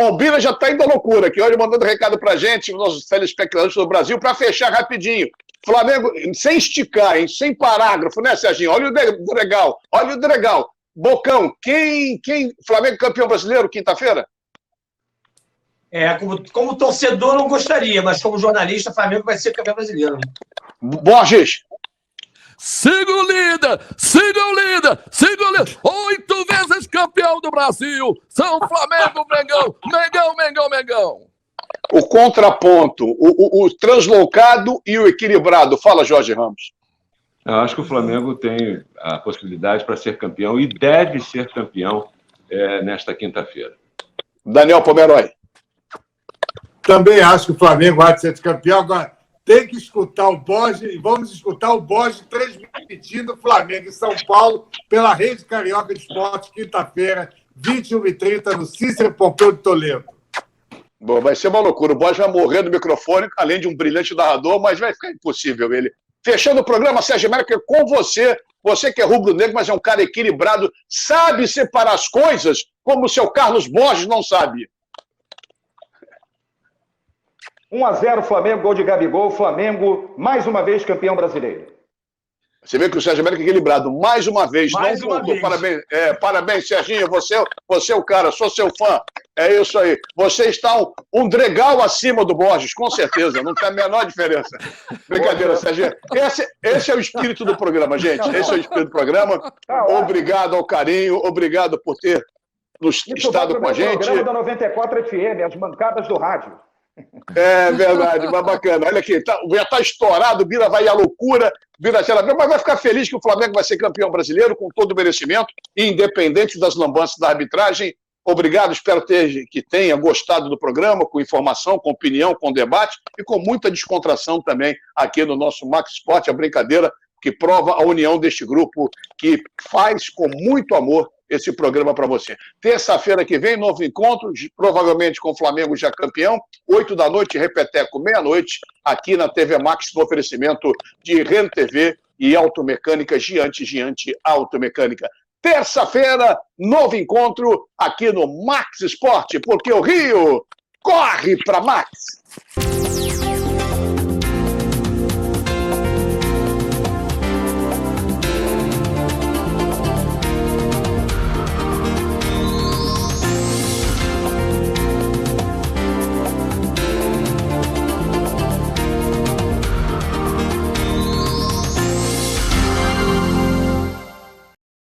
O Bira já está indo à loucura aqui. Olha, mandando recado para a gente, nossos telespectadores do Brasil, para fechar rapidinho. Flamengo, sem esticar, hein, sem parágrafo, né, Serginho? Olha o Dregal. Bocão, quem Flamengo campeão brasileiro quinta-feira? Como torcedor não gostaria, mas como jornalista, Flamengo vai ser campeão brasileiro. Borges. Siga o líder! 8 vezes campeão do Brasil! São Flamengo, Mengão! O contraponto, o translocado e o equilibrado. Fala, Jorge Ramos. Eu acho que o Flamengo tem a possibilidade para ser campeão e deve ser campeão nesta quinta-feira. Daniel Pomeroy. Também acho que o Flamengo vai ser campeão. Agora, tem que escutar o Borges, e vamos escutar o Borges transmitindo Flamengo e São Paulo pela Rede Carioca de Esportes, quinta-feira, 21h30, no Cícero Pompeu de Toledo. Bom, vai ser uma loucura. O Borges vai morrer no microfone, além de um brilhante narrador, mas vai ficar impossível ele. Fechando o programa, Sérgio Américo, com você, Você que é rubro-negro, mas é um cara equilibrado, sabe separar as coisas como o seu Carlos Borges não sabe. 1-0 Flamengo, gol de Gabigol. Flamengo, mais uma vez, campeão brasileiro. Você vê que o Sérgio América é equilibrado, mais uma vez. Mais uma vez. Parabéns, parabéns, Serginho, você é o cara, sou seu fã. É isso aí. Você está um degrau acima do Borges, com certeza, não tem a menor diferença. Brincadeira, Serginho. Esse é o espírito do programa, gente. Esse é o espírito do programa. Obrigado ao carinho, obrigado por ter estado com a gente. O programa da 94 FM, as mancadas do rádio. É verdade, mas bacana. Olha aqui, já está estourado, o Bira vai à loucura, mas vai ficar feliz que o Flamengo vai ser campeão brasileiro com todo o merecimento, independente das lambanças da arbitragem. Obrigado, espero que tenha gostado do programa, com informação, com opinião, com debate e com muita descontração também aqui no nosso Max Sport, a brincadeira que prova a união deste grupo que faz com muito amor esse programa para você. Terça-feira que vem, novo encontro, provavelmente com o Flamengo já campeão, 8 da noite, repeteco, meia-noite, aqui na TV Max, no oferecimento de Ren TV e Automecânica Giante Automecânica. Terça-feira, novo encontro aqui no Max Sport, porque o Rio corre para Max.